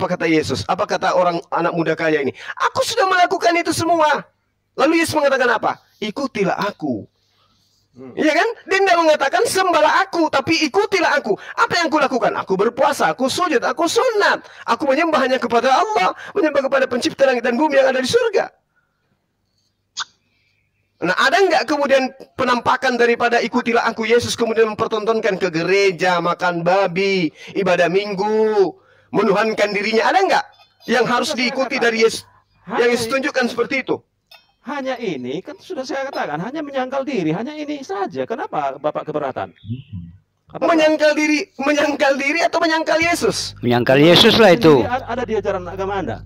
F: kata Yesus? Apa kata orang anak muda kaya ini? Aku sudah melakukan itu semua. Lalu Yesus mengatakan apa? Ikutilah aku. Iya kan? Dia tidak mengatakan sembahlah aku, tapi ikutilah aku. Apa yang aku lakukan? Aku berpuasa, aku sujud, aku sunat. Aku menyembah hanya kepada Allah, menyembah kepada pencipta langit dan bumi yang ada di surga. Nah, ada nggak kemudian penampakan daripada ikutilah aku Yesus kemudian mempertontonkan ke gereja, makan babi, ibadah minggu, menuhankan dirinya? Ada nggak yang harus diikuti dari Yesus? Yang Yesus tunjukkan seperti itu.
C: Hanya ini, kan sudah saya katakan, hanya menyangkal diri, hanya ini saja. Kenapa Bapak keberatan?
F: Menyangkal diri atau menyangkal Yesus?
A: Menyangkal Yesus lah itu.
C: Ada di ajaran agama Anda?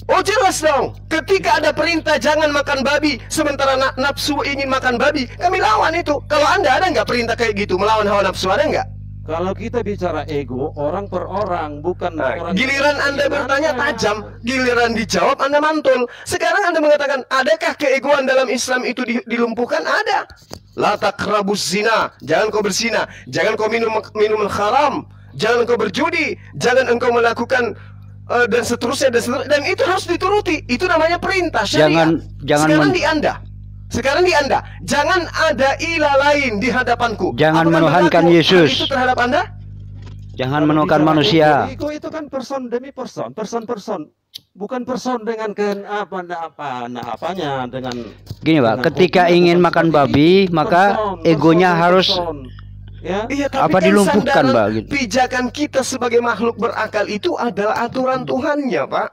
F: Oh jelas dong. Ketika ada perintah jangan makan babi, sementara nafsu ingin makan babi, kami lawan itu. Kalau Anda ada nggak perintah kayak gitu, melawan hawa nafsu, ada nggak?
C: Kalau kita bicara ego, orang per orang, bukan orang.
F: Giliran Anda bertanya tajam, giliran dijawab Anda mantul. Sekarang Anda mengatakan, adakah keegoan dalam Islam itu dilumpuhkan? Ada. La taqrabuz zina, jangan kau berzina, jangan kau minum haram, jangan kau berjudi, jangan engkau melakukan dan seterusnya, dan itu harus dituruti. Itu namanya perintah syariat. Sekarang di Anda, jangan ada ilah lain di hadapanku.
A: Jangan menuhankan Yesus.
F: Itu terhadap Anda?
A: Jangan menuhankan manusia.
C: Ego itu kan person demi person, bukan person dengan apanya dengan.
A: Gini Pak, ketika ingin makan babi, maka egonya harus
F: Iya, tapi
A: apa dilumpuhkan, Pak? Gitu.
F: Pijakan kita sebagai makhluk berakal itu adalah aturan Tuhannya, Pak.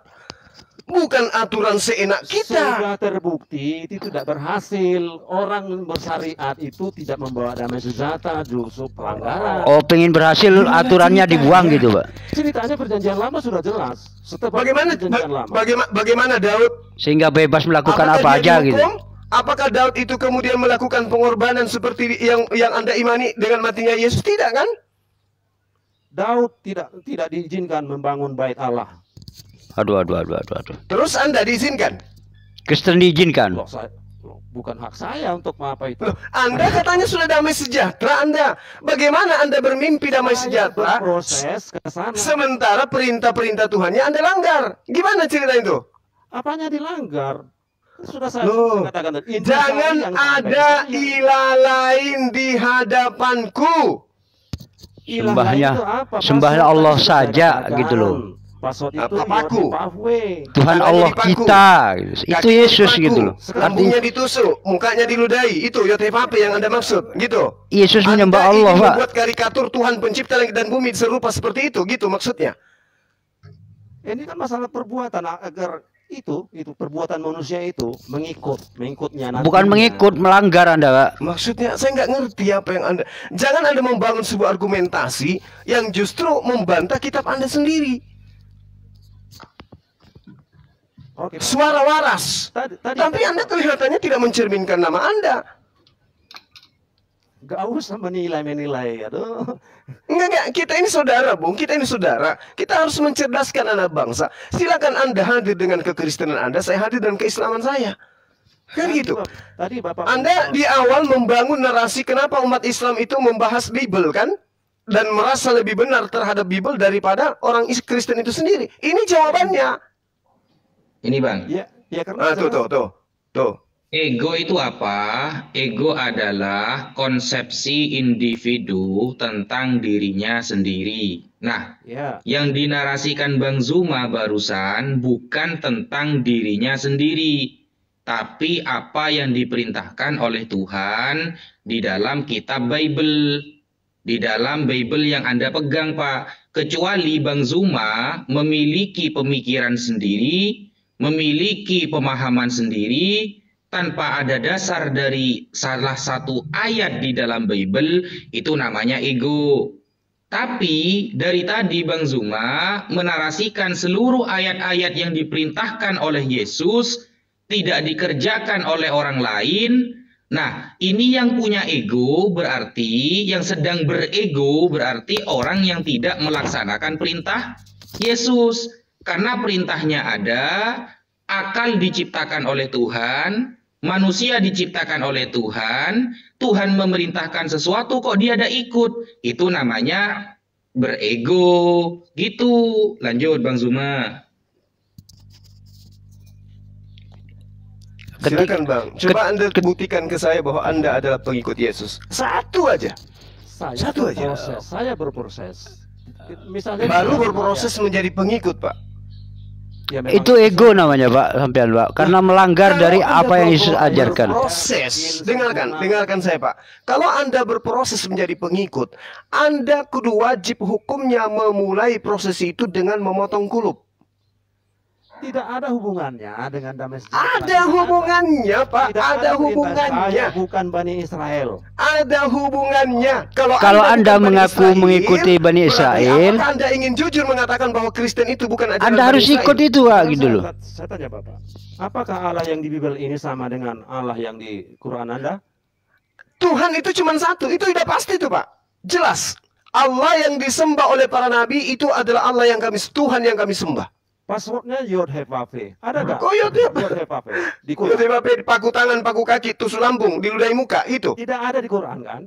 F: Bukan aturan seenak kita.
C: Sudah terbukti itu tidak berhasil. Orang bersyariat itu tidak membawa damai sejahtera, justru pelanggaran.
A: Oh, pengen berhasil aturannya dibuang gitu, Pak.
C: Ceritanya perjanjian lama sudah jelas.
F: Bagaimana Daud
A: sehingga bebas melakukan apa aja gitu.
F: Apakah Daud itu kemudian melakukan pengorbanan seperti yang Anda imani dengan matinya Yesus? Tidak kan?
C: Daud tidak diizinkan membangun bait Allah.
A: Aduh.
F: Terus Anda diizinkan?
A: Kristen diizinkan.
C: Bukan hak saya untuk apa itu.
F: Loh, Anda katanya sudah damai sejahtera Anda. Bagaimana Anda bermimpi damai sejahtera?
C: Proses ke sana.
F: Sementara perintah-perintah Tuhannya Anda langgar. Gimana cerita itu?
C: Apanya dilanggar? Sudah saya katakan.
F: Jangan ada ilah lain di hadapanku.
A: Sembahnya Allah saja gitu loh. Tuhan Allah kita, itu Yesus gitu loh.
F: Lambungnya ditusuk, mukanya diludahi, itu Yotepape yang Anda maksud, gitu.
A: Yesus menyembah Allah, Pak.
F: Membuat karikatur Tuhan pencipta langit dan bumi serupa seperti itu, gitu maksudnya.
C: Ini kan masalah perbuatan agar itu perbuatan manusia itu mengikutnya.
A: Bukan mengikut, melanggar Anda, Pak.
F: Maksudnya saya nggak ngerti apa yang Anda. Jangan Anda membangun sebuah argumentasi yang justru membantah kitab Anda sendiri.
C: Oke,
F: suara waras. Tapi Anda kelihatannya tidak mencerminkan nama Anda.
C: Gak usah menilai. Aduh.
F: Enggak. Kita ini saudara, Bung. Kita ini saudara. Kita harus mencerdaskan anak bangsa. Silakan Anda hadir dengan kekristenan Anda, saya hadir dengan keislaman saya. Kan gitu.
C: Tadi Bapak
F: Anda di awal membangun narasi kenapa umat Islam itu membahas Bible kan? Dan merasa lebih benar terhadap Bible daripada orang Kristen itu sendiri. Ini jawabannya.
G: Ini Bang.
C: Ya karena
F: tuh.
G: Ego itu apa? Ego adalah konsepsi individu tentang dirinya sendiri. Nah, yang dinarasikan Bang Zuma barusan bukan tentang dirinya sendiri, tapi apa yang diperintahkan oleh Tuhan di dalam kitab Bible. Di dalam Bible yang Anda pegang, Pak. Kecuali Bang Zuma memiliki pemikiran sendiri, memiliki pemahaman sendiri, tanpa ada dasar dari salah satu ayat di dalam Bible, itu namanya ego. Tapi dari tadi Bang Zuma menarasikan seluruh ayat-ayat yang diperintahkan oleh Yesus tidak dikerjakan oleh orang lain, Nah, ini yang punya ego berarti, yang sedang berego berarti orang yang tidak melaksanakan perintah Yesus. Karena perintahnya ada, akal diciptakan oleh Tuhan, manusia diciptakan oleh Tuhan, Tuhan memerintahkan sesuatu kok dia ada ikut. Itu namanya berego. Gitu. Lanjut Bang Zuma.
F: Silakan Bang, coba Anda buktikan ke saya bahwa Anda adalah pengikut Yesus. Satu aja. Satu aja.
C: Saya berproses. Misalnya
F: Baru berproses menjadi pengikut, Pak.
C: ya memang
A: Itu ego namanya Pak, sampean Pak. Karena melanggar dari
F: Kalau
A: apa
F: Anda
A: yang Yesus ajarkan.
F: Proses, dengarkan saya Pak. Kalau Anda berproses menjadi pengikut, Anda kudu wajib hukumnya memulai proses itu dengan memotong kulup.
C: tidak ada hubungannya dengan damai sejahtera.
F: Ada hubungannya, Pak.
C: Tidak
F: Ada
C: perintah
F: hubungannya.
C: saya bukan Bani Israel.
F: Ada hubungannya.
A: Kalau Anda
F: bukan Bani
A: mengaku
F: Israel,
A: mengikuti Bani
F: berarti
A: Israel,
F: apakah Anda ingin jujur mengatakan bahwa Kristen itu bukan ajaran
A: Anda
F: Bani
A: harus
F: Israel?
A: ikut itu Pak, gitu loh.
C: Saya tanya Bapak, apakah Allah yang di Bible ini sama dengan Allah yang di Quran Anda?
F: Tuhan itu cuma satu, itu udah pasti tuh Pak. Jelas. Allah yang disembah oleh para nabi itu adalah Allah yang Tuhan yang kami sembah.
C: Passwordnya Yod He Vav He. Ada nggak?
F: Oh, Yod He Vav.
C: Yod He Vav He. Di
F: Yud
C: Quran.
F: He paku tangan, paku kaki, tusuk lambung, diludahi muka, itu.
C: Tidak ada di Quran kan?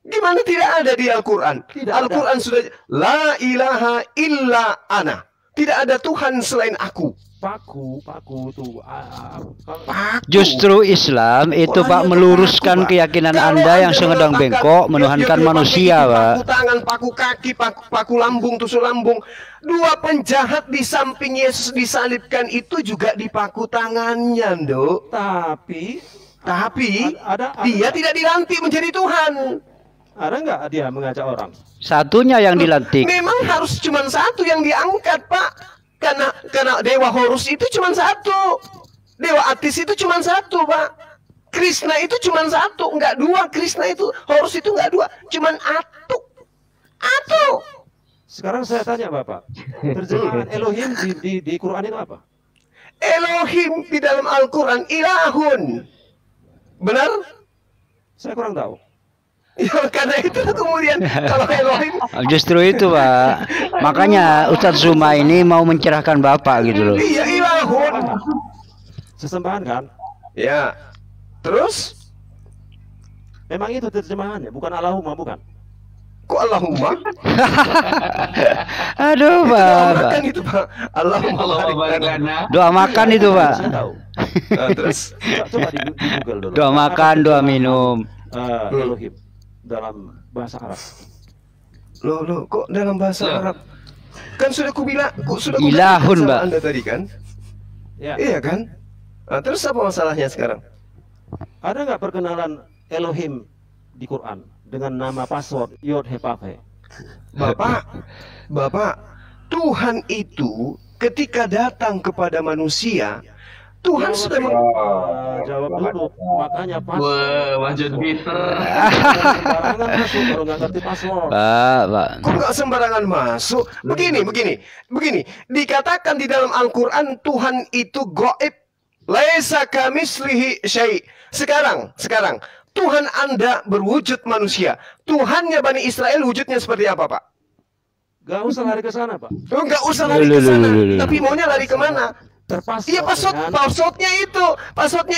F: Gimana tidak ada di Al-Quran?
C: Tidak
F: Al-Quran sudah La ilaha illa ana. Tidak ada Tuhan selain aku.
C: Paku tuh.
F: Paku.
A: Justru Islam itu Pak
F: Orangnya
A: meluruskan
F: paku, Pak.
A: keyakinan
F: Kalau
A: Anda yang
F: Anda
A: sedang
F: mengatakan,
A: bengkok, menuhankan
F: Yud He
A: manusia
F: Vav
A: Pak.
F: Paku tangan, paku kaki, paku lambung, tusuk lambung. Dua penjahat di samping Yesus disalibkan itu juga dipaku tangannya, Nduk.
C: Tapi
F: Tapi dia
C: ada
F: tidak dilantik menjadi Tuhan.
C: ada nggak dia mengajak orang?
A: Satunya yang dilantik.
F: Memang harus cuma satu yang diangkat, Pak. Karena Dewa Horus itu cuma satu. Dewa Atis itu cuma satu, Pak. Krishna itu cuma satu, enggak dua. Krishna itu, Horus itu enggak dua, cuma atu. Atu.
C: Sekarang saya tanya Bapak, terjemahan Elohim di Quran itu apa?
F: Elohim di dalam Al-Quran ilahun. Benar?
C: Saya kurang tahu.
F: Ya, karena itu kemudian kalau Elohim
A: Justru itu Pak. Makanya Ustadz Zuma ini mau mencerahkan Bapak gitu loh.
F: iya ilahun.
C: Sesembahan kan?
F: Ya. Terus
C: Memang itu terjemahannya, bukan Allahumma, bukan?
F: kok Allahumma?
A: Aduh
F: Itu
A: Pak.
F: makan itu, Pak. Allahumma barik lana.
A: Doa makan itu Pak.
C: Saya tahu.
F: Terus
C: Coba di Google dulu.
A: Doa makan, doa minum.
C: Elohim dalam bahasa Arab.
F: Loh, kok dalam bahasa Arab? Kan sudah kubilang,
A: Ilahun,
F: sama
A: Mbak.
F: Anda tadi kan?
C: Ya.
F: Iya kan? Nah, terus apa masalahnya sekarang?
C: Ada nggak perkenalan Elohim di Quran dengan nama password Yod He Vav He?
F: Bapak, Tuhan itu ketika datang kepada manusia, Tuhan sudah
C: Jawab dulu. Makanya password.
G: Wah, lanjut Peter.
C: Sembarangan masuk kalau nggak ngerti password.
A: Pak.
F: Kok nggak sembarangan masuk? Begini. Dikatakan di dalam Al-Quran Tuhan itu goib. Laisa kamislihi syai'. Sekarang. Tuhan Anda berwujud manusia. Tuhannya Bani Israel wujudnya seperti apa, Pak?
C: Gak usah lari ke sana, Pak.
F: Oh, nggak usah lari ke sana. Tapi maunya lari kemana?
C: Terpasang.
F: Iya, passwordnya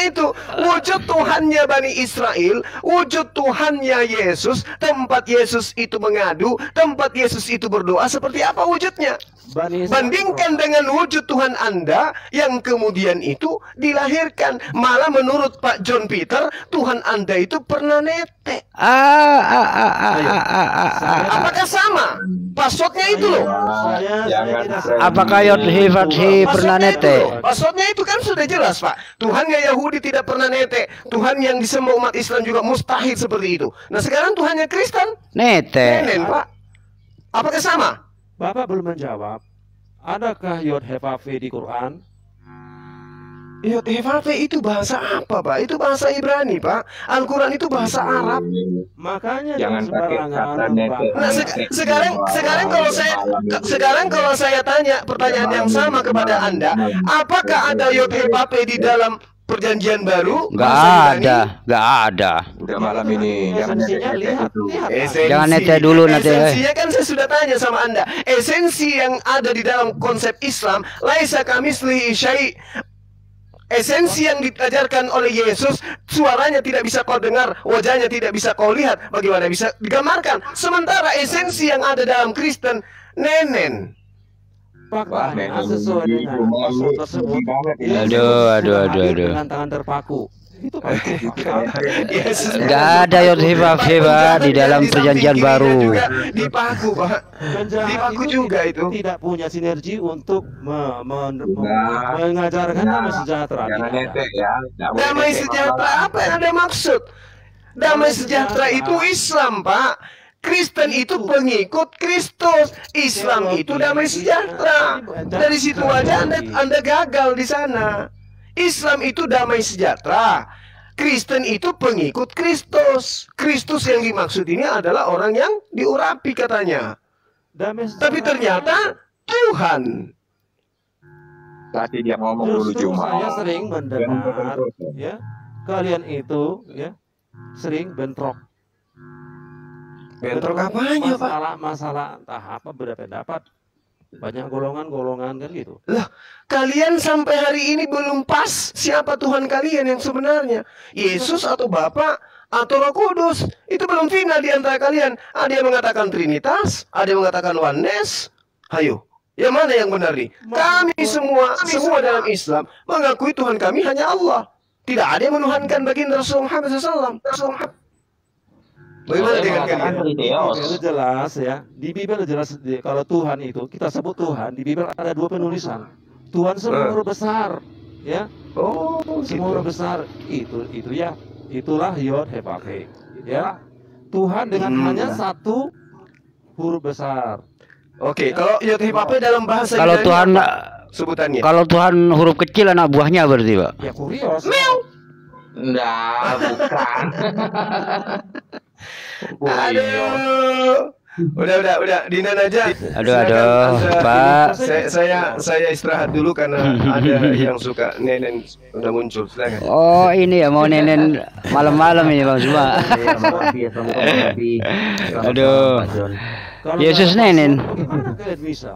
F: itu wujud Tuhannya Bani Israel, wujud Tuhannya Yesus, tempat Yesus itu mengadu, tempat Yesus itu berdoa, seperti apa wujudnya? Bandingkan dengan wujud Tuhan Anda yang kemudian itu dilahirkan. Malah menurut Pak John Peter, Tuhan Anda itu pernah netek. Apakah sama? Passwordnya itu loh.
A: Apakah Yod He Vav He pernah nete?
F: Passwordnya itu kan sudah jelas, Pak. Tuhannya Yahudi tidak pernah netek. Tuhan yang disembah umat Islam juga mustahil seperti itu. Nah, sekarang Tuhannya Kristen
A: Nete.
F: nenen, Pak. Apakah sama?
C: Bapak belum menjawab. Adakah Yod He Vav He di Quran?
F: Yod He Vav He itu bahasa apa, Pak? Itu bahasa Ibrani, Pak. Al-Quran itu bahasa Arab.
C: Makanya
H: Jangan pakai kata netek.
F: Nah, sekarang kalau saya tanya pertanyaan yang sama kepada Anda, apakah ada Yod He Vav He di dalam Perjanjian Baru
A: Nggak
F: bahasa Yunani.
A: nggak ada.
H: Udah malam ini jangan
C: Esensinya lihat,
F: Esensi.
A: Jangan nete dulu nanti.
F: Esensinya kan saya sudah tanya sama Anda. Esensi yang ada di dalam konsep Islam, laisa kamitslihi syai'. Esensi yang diajarkan oleh Yesus, suaranya tidak bisa kau dengar, wajahnya tidak bisa kau lihat, bagaimana bisa digambarkan? Sementara esensi yang ada dalam Kristen, nenen.
C: faktanya sesuai dengan password tersebut.
A: Aduh.
C: Dengan tangan terpaku. Itu
F: Yesus
A: Nggak ada Yod-Heh-Vav-Heh, Pak, di dalam perjanjian baru.
F: juga dipaku, Pak.
C: penjahat
F: Dipaku
C: itu
F: juga itu.
C: tidak punya sinergi untuk mengajarkan damai sejahtera.
H: jangan
C: Tidak
H: nete
C: ada.
H: ya.
F: Damai sejahtera apa yang Anda maksud? Damai sejahtera itu Islam, Pak. Kristen itu pengikut Kristus, Islam itu damai sejahtera. Dari situ aja Anda gagal di sana. Islam itu damai sejahtera. Kristen itu pengikut Kristus. Kristus yang dimaksud ini adalah orang yang diurapi katanya.
C: Damai sejahtera.
F: Tapi ternyata Tuhan.
H: Tadi dia ngomong dulu
C: Justru
H: cuma.
C: saya sering mendengar, ya, kalian itu, ya, sering bentrok.
F: Bentrok apanya, Pak?
C: Masalah entah apa beda pendapat. Banyak golongan-golongan kan gitu.
F: Lah, kalian sampai hari ini belum pas siapa Tuhan kalian yang sebenarnya. Yesus atau Bapa atau Roh Kudus. Itu belum final di antara kalian. Ada yang mengatakan Trinitas, ada yang mengatakan Oneness. Hayo, yang mana yang benar nih? Kami semua dalam Islam mengakui Tuhan kami hanya Allah. Tidak ada yang menuhankan baginda Rasulullah Muhammad SAW. Bagaimana dengan kalian?
C: Itu jelas ya. Di Bibel jelas kalau Tuhan itu kita sebut Tuhan, di Bibel ada dua penulisan. Tuhan semua huruf besar, ya.
F: Oh,
C: Semua huruf besar itu ya. Itulah Yod-Heh-Vav-Heh, ya. Tuhan dengan hanya satu huruf besar.
F: Oke, kalau Yod-Heh-Vav-Heh dalam bahasa
A: Kalau
F: Yunani
A: Tuhan
F: apa sebutannya?
A: kalau Tuhan huruf kecil anak buahnya berarti, Pak.
C: Ya kurios.
G: Enggak, bukan.
F: Aduh. Udah, Dinan aja.
A: Aduh,
F: Silakan Anda.
A: Pak.
F: Saya istirahat dulu karena ada yang suka nenen udah muncul. Silakan.
A: Oh, ini ya mau nenen malam-malam ini Bang Zuma. Aduh.
C: Kalau
A: Yesus
C: nggak
A: nenen.
C: masuk, gimana kalian bisa?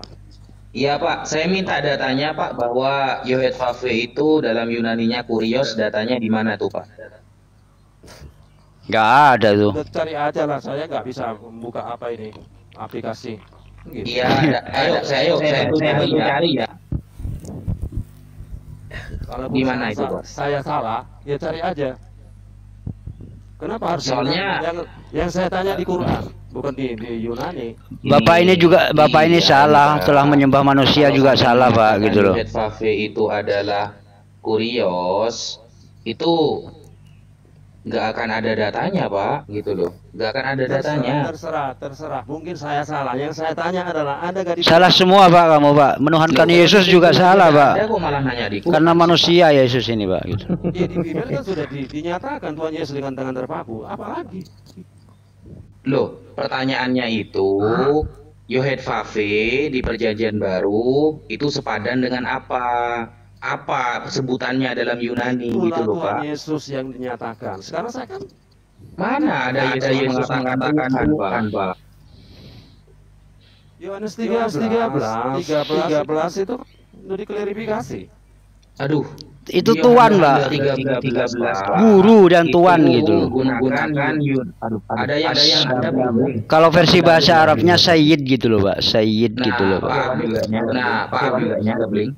G: Iya Pak, saya minta datanya Pak bahwa Yod-Heh-Vav-Heh itu dalam Yunaninya kurios, datanya di mana tuh Pak?
A: Nggak ada tuh.
C: Udah cari aja lah, saya nggak bisa membuka apa ini aplikasi. Gitu.
G: Iya, saya bantu cari ya.
C: Kalau
G: Gimana
C: saya
G: itu, Pak?
C: Saya salah, ya cari aja. Kenapa harus
G: Soalnya-
C: yang saya tanya di Quran, bukan di Yunani.
A: Bapak ini
G: Iya,
A: salah, telah menyembah manusia juga salah, Pak, gitu loh.
G: Yod-Heh-Vav-Heh itu adalah kurios, itu nggak akan ada datanya Pak, gitu loh. Nggak akan ada datanya.
C: Terserah. Mungkin saya salah. Yang saya tanya adalah ada gak di
A: Salah semua, Pak, kamu, Pak. Menuhankan
G: Loh,
A: Yesus juga salah, Pak.
G: Ada kok malah nanya di
A: Karena manusia Yesus ini, Pak, gitu.
C: Ya, di Bibel kan sudah dinyatakan Tuhan Yesus dengan tangan terpaku. Apalagi?
G: Loh, pertanyaannya itu Yod-Heh-Vav-Heh di Perjanjian Baru itu sepadan dengan apa? Apa sebutannya dalam Yunani
C: Itulah
G: gitu loh
C: Tuhan
G: Pak?
C: Yesus yang dinyatakan. Sekarang saya kan
G: Mana ada Yesus mengatakan Tuhan Pak?
C: Yohanes 13 itu udah diklarifikasi.
G: Aduh,
A: Itu Tuhan, Pak.
G: 13
A: Guru dan Tuan gitu.
G: Gunakan ada yang Anda belum.
A: Kalau versi bahasa Arabnya Sayyid gitu loh, Pak. Sayyid gitu loh, Pak.
G: Pak Abi.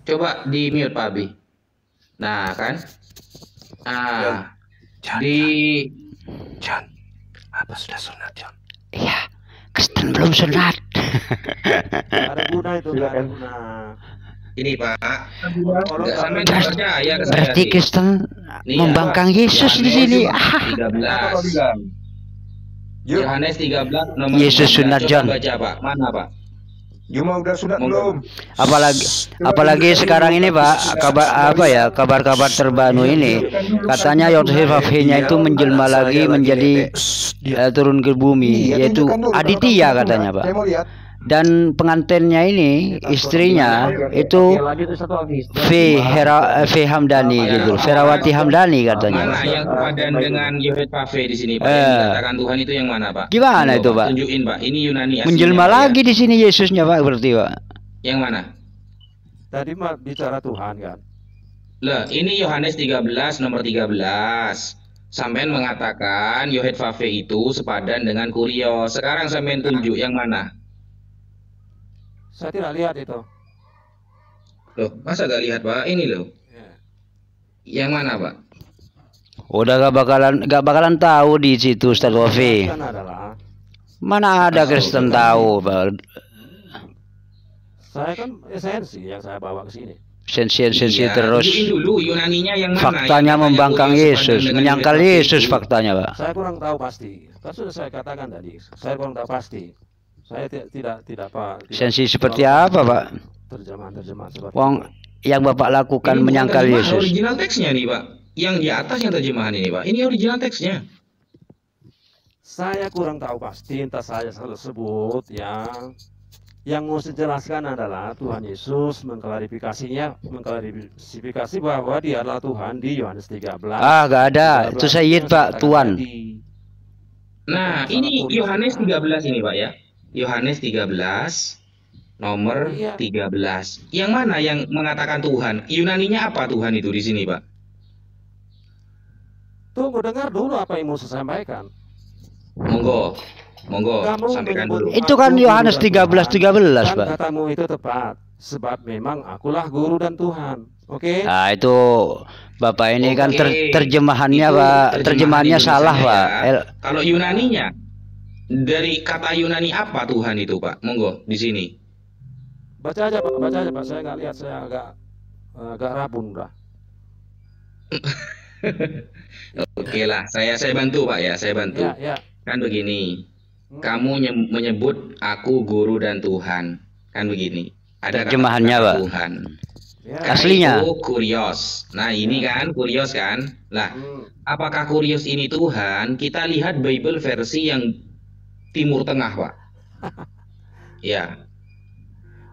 G: Coba di mute Pak Abi. Nah, kan?
F: John, apa sudah sunat, John?
A: Iya, Kristen belum sunat.
C: Gak ada guna itu, gak ada guna.
G: Ini Pak,
C: Kalau
G: nggak sampai
A: Berarti-
G: percaya ke saya
A: Berarti
G: nih.
A: Kristen
G: Nih,
A: membangkang
G: Pak.
A: Yesus di sini.
G: Yohanes 13. Yohanes 13 nomor
A: Yesus
G: 13.
A: sunat,
G: Coba
A: John.
G: baca Pak. Mana Pak?
H: Juma udah sunat
G: Monggo.
H: belum?
A: Apalagi sekarang ini, Pak, kabar-kabar terbaru ini katanya Yod-Heh-Vav-Heh-nya itu menjelma lagi menjadi turun ke bumi,
H: Iya,
A: yaitu
H: tunjukkan dulu.
A: Aditya katanya, Pak.
H: Saya mau lihat.
A: Dan pengantinnya ini istrinya itu V Hamdani gitu, Ferawati Hamdani katanya.
G: Mana yang sepadan dengan Yohet Pave di sini, Pak? Yang dikatakan Tuhan itu yang mana, Pak?
A: Gimana itu, Pak?
G: Tunjukin, Pak. Ini Yunani aslinya,
A: Menjelma
G: Pak,
A: lagi
G: ya?
A: di sini Yesusnya, Pak, berarti, Pak.
G: Yang mana?
C: Tadi mah bicara Tuhan kan.
G: Lah, ini Yohanes 13 nomor 13. Sampean mengatakan Yohet Pave itu sepadan dengan Kurios. Sekarang sampean tunjuk yang mana?
C: Saya tidak lihat itu.
G: Loh, masa gak lihat, Pak? Ini loh. Yang mana, Pak?
A: Udah gak bakalan tahu di situ, Ustaz Wafi.
C: Kan adalah
A: Mana ada Kristen tahu, Pak.
C: saya kan esensi yang saya bawa ke sini.
A: Sensi
G: Iya,
A: terus.
G: tunjukin dulu Yunaninya yang mana?
A: Faktanya
G: Yang katanya
A: membangkang
G: Kurios sepadan
A: Yesus,
G: dengan
A: menyangkal
G: Yohet Pave
A: Yesus
G: itu.
A: faktanya, Pak.
C: Saya kurang tahu pasti. Kan sudah saya katakan tadi. Saya kurang tahu pasti. Saya tidak Pak.
A: Sensi seperti apa, Pak?
C: Terjemahan seperti
A: Wong
C: itu.
A: yang Bapak lakukan
G: Ini bukan
A: menyangkal
G: terjemahan,
A: Yesus.
G: original teksnya nih, Pak. Yang di atas yang terjemahan ini, Pak. Ini original teksnya.
C: Saya kurang tahu pasti, entah saya salah sebut yang mau saya jelaskan adalah Tuhan Yesus mengklarifikasi bahwa dia adalah Tuhan di Yohanes 13.
A: Ah, gak ada.
C: 13
A: Itu Sayyid,
C: yang
A: Pak,
C: saya
A: Tuan.
C: katakan tadi.
G: Nah, ini Yohanes 13 ini, Pak, ya. Yohanes 13 nomor
C: Iya.
G: 13. Yang mana yang mengatakan Tuhan? Yunaninya apa Tuhan itu di sini, Pak?
C: Tunggu, dengar dulu apa yang mau saya sampaikan.
G: Monggo. Monggo,
C: Kamu
G: sampaikan
C: menyebut
G: dulu.
A: Itu kan
C: aku
A: Yohanes
C: guru dan
A: 13:13,
C: Tuhan,
A: Pak.
C: kan katamu itu tepat, sebab memang akulah guru dan Tuhan. Oke?
A: Nah, itu Bapak ini kan
G: Oke.
A: terjemahannya,
G: Itu
A: Pak.
G: terjemahan
A: Terjemahannya salah,
G: Indonesianya,
A: Pak.
G: ya. Kalau Yunaninya, dari kata Yunani apa Tuhan itu, Pak? Monggo, di sini.
C: Baca aja Pak, Saya nggak lihat, saya agak rabun dah.
G: Oke lah, saya bantu, Pak, ya. Saya bantu.
C: Ya.
G: Kan begini. Kamu menyebut aku guru dan Tuhan. Kan begini. Ada
A: Terjemahannya,
G: kata
A: Pak.
G: Tuhan.
C: Ya.
G: Karena
A: Aslinya.
G: itu kurios. Nah, ini kan kurios kan. Lah,
C: Hmm.
G: apakah kurios ini Tuhan? Kita lihat Bible versi yang Timur Tengah, Pak. Ya,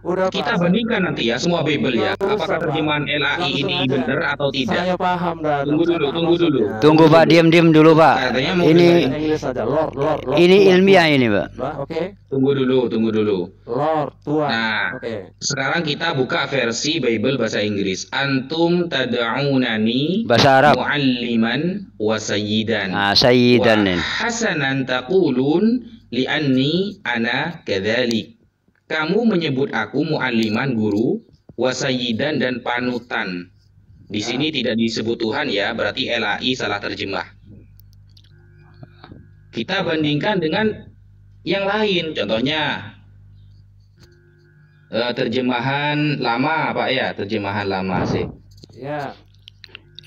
C: Udah
G: kita
C: Pak.
G: bandingkan nanti ya semua Bible ya.
C: Nggak usah,
G: Apakah
C: Pak.
G: terjemahan LAI
C: Langsung
G: ini
C: aja.
G: benar atau tidak?
C: Saya paham dah.
G: Tunggu
C: Saya
G: dulu,
C: paham
G: tunggu dulu.
C: maksudnya.
A: Tunggu, Pak. Diam dulu, Pak.
G: Katanya mau
A: Ini
C: Bahasa Inggris saja. Lord,
A: ini
C: Tuhan,
A: ilmiah
C: Tuhan.
A: ini, Pak.
C: Bah, oke.
G: Tunggu dulu.
C: Lord, Tuhan.
G: Nah,
C: Oke.
G: sekarang kita buka versi Bible bahasa Inggris. Antum tad'unani
A: Bahasa Arab.
G: mualliman wa sayyidan.
A: Nah, Sayyidan ini.
G: Hasanan taqulun li'anni ana kadzalik. Kamu menyebut aku mualliman, guru, wasayyidan dan panutan. Di sini tidak disebut Tuhan ya, berarti LAI salah terjemah. Kita bandingkan dengan yang lain, contohnya terjemahan lama, Pak ya, terjemahan lama sih.
C: Ya.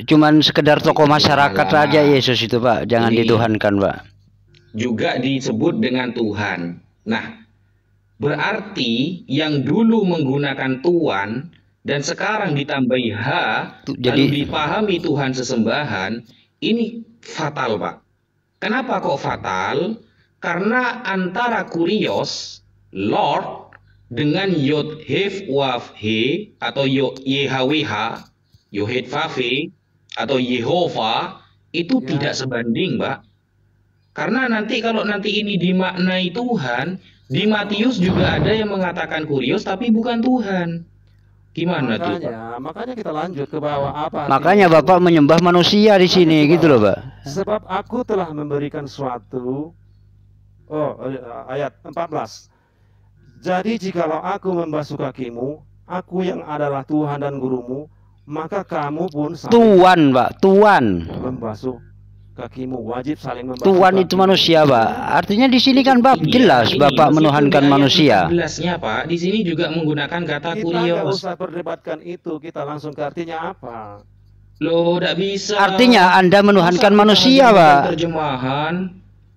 A: Cuman sekedar tokoh masyarakat
G: Lama.
A: saja Yesus itu, Pak. Jangan
G: Ini.
A: dituhankan, Pak.
G: Juga disebut dengan Tuhan. Nah, berarti yang dulu menggunakan Tuhan dan sekarang ditambahi H,
A: Jadi-
G: lalu dipahami Tuhan sesembahan, ini fatal, Pak. Kenapa kok fatal? Karena antara kurios, Lord, dengan Yod Hef Waf He atau YHWH, Yohet Vave atau Yehova itu
C: Ya.
G: tidak sebanding, Pak. Karena nanti kalau nanti ini dimaknai Tuhan, di Matius juga ada yang mengatakan kurios tapi bukan Tuhan. Gimana tuh, Pak?
C: Makanya kita lanjut ke bawah apa?
A: Makanya
C: artinya?
A: Bapak menyembah manusia di sini, gitu loh, Pak.
C: Sebab aku telah memberikan suatu ayat 14. Jadi jikalau aku membasuh kakimu, aku yang adalah Tuhan dan gurumu, maka kamu pun saling
A: Tuan, Pak. Tuan.
C: membasuh kakimu, wajib saling membasuh
A: Tuan itu
C: kaki.
A: manusia, Pak. Artinya di sini kan Bapak jelas
G: Ini,
A: Bapak
G: meskipun
A: menuhankan
G: di ayat
A: manusia.
G: 14-nya, Pak, di sini juga menggunakan kata
C: Kita nggak
G: kurios.
C: usah perdebatkan itu, kita langsung ke artinya apa.
G: Loh, tidak bisa.
A: Artinya Anda menuhankan
G: Masa
A: manusia,
G: kita
A: Pak.
G: terjemahan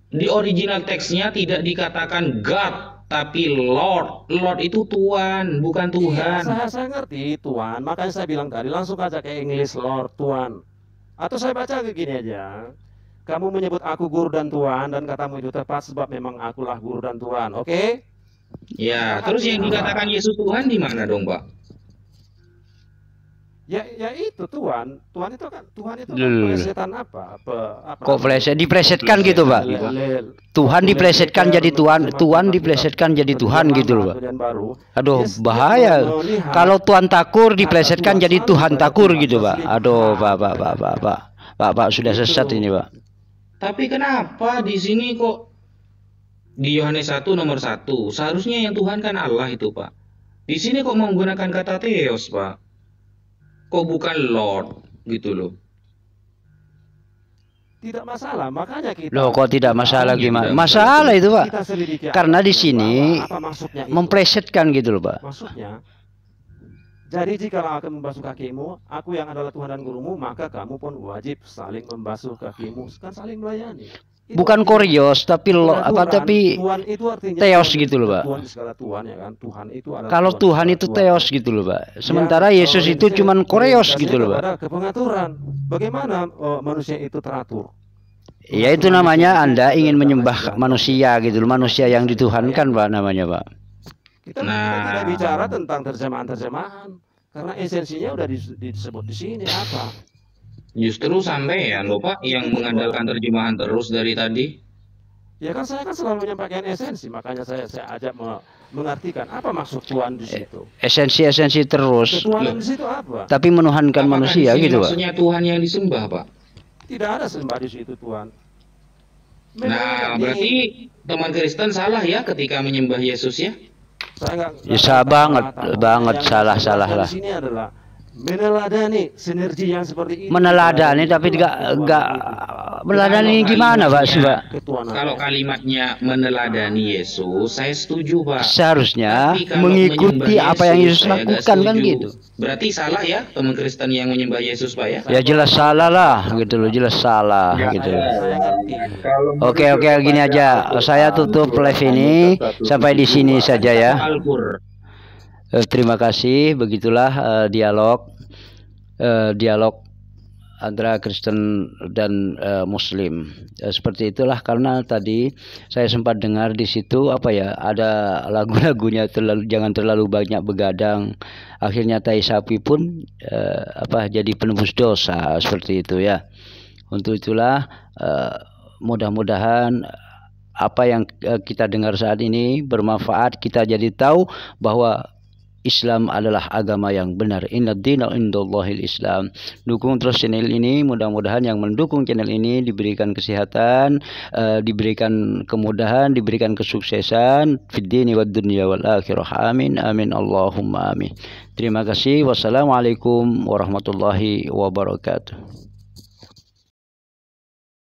G: di original teksnya tidak dikatakan God, tapi Lord. Lord itu Tuhan, bukan Tuhan.
C: Iya, saya ngerti Tuhan, makanya saya bilang tadi langsung aja ke English Lord Tuhan. Atau saya baca kayak gini aja. Kamu menyebut aku guru dan Tuhan dan katamu itu tepat sebab memang akulah guru dan Tuhan. Oke?
G: Ya, terus yang dikatakan Yesus Tuhan di mana dong, Pak?
C: Ya itu Tuhan itu kan
A: Loh.
C: plesetan apa?
A: Kok diplesetkan gitu, Pak? Tuhan diplesetkan jadi Tuhan, Tuhan diplesetkan jadi Tuhan gitu loh, Pak. Aduh, bahaya. Kalau Tuhan takur diplesetkan jadi Tuhan takur gitu, Pak. Aduh, Pak, sudah sesat ini, Pak.
G: Tapi kenapa di sini kok di Yohanes 1 nomor 1 seharusnya yang Tuhan kan Allah itu, Pak. Di sini kok menggunakan kata Theos, Pak. Kok bukan Lord gitu loh.
C: Tidak masalah, makanya kita.
A: Loh, kok tidak masalah gimana? Masalah itu, Pak. Karena di sini memplesetkan gitu loh, Pak.
C: Maksudnya, jadi jika aku membasuh kakimu, aku yang adalah Tuhan dan gurumu, maka kamu pun wajib saling membasuh kakimu, kan saling melayani.
A: Bukan Koreos, tapi
C: Tuhan itu artinya
A: Theos gitu loh, Pak.
C: Tuhan segala Tuhan ya kan. Tuhan itu adalah
A: Kalau Tuhan itu Theos gitu loh, Pak. Sementara Yesus itu cuman Koreos gitu loh, Pak.
C: Ada kepengaturan. Bagaimana manusia itu teratur?
A: Ya itu namanya Anda ingin menyembah manusia gitu loh, manusia yang dituhankan, Pak, namanya, Pak.
C: Kita tidak bicara tentang terjemahan-terjemahan karena esensinya udah disebut di sini apa?
G: Justru sampean loh, Pak, yang mengandalkan terjemahan terus dari tadi.
C: Ya kan saya kan selalu menyampaikan esensi, makanya saya ajak mengartikan apa maksud Tuhan di situ.
A: Esensi terus.
C: Tuhan di situ apa?
A: Tapi menuhankan
G: Apakah
A: manusia
G: di sini
A: gitu, Pak.
G: maksudnya Tuhan yang disembah, Pak?
C: Tidak ada sembah di situ Tuhan.
G: Nah, berarti teman Kristen salah ya ketika menyembah Yesus ya?
C: Saya
A: Ya salah banget, salah lah.
C: Di sini adalah meneladani sinergi yang seperti ini.
A: Meneladani tapi enggak meneladani gimana, Pak, sih, Pak?
G: Kalau kalimatnya meneladani Yesus, saya setuju, Pak.
A: Seharusnya
G: Tapi kalau
A: mengikuti
G: menyembah
A: apa yang Yesus
G: saya nggak
A: lakukan kan
G: setuju.
A: gitu.
G: Berarti salah ya teman Kristen yang menyembah Yesus, Pak ya?
A: Ya jelas salah lah gitu loh, jelas salah gitu.
C: Saya ngerti.
A: Oke, gini aja. Saya tutup live ini sampai di sini saja ya.
G: Al-Qur.
A: Terima kasih. Begitulah dialog antara Kristen dan Muslim. Seperti itulah, karena tadi saya sempat dengar di situ ada lagu-lagunya jangan terlalu banyak begadang. Akhirnya tai sapi pun jadi penebus dosa seperti itu ya. Untuk itulah mudah-mudahan apa yang kita dengar saat ini bermanfaat, kita jadi tahu bahwa Islam adalah agama yang benar. Inna dina indallahil Islam. Dukung terus channel ini. Mudah-mudahan yang mendukung channel ini diberikan kesehatan, diberikan kemudahan, diberikan kesuksesan fid dini wad dunya wal akhirah. Amin amin Allahumma amin. Terima kasih. Wassalamualaikum warahmatullahi wabarakatuh.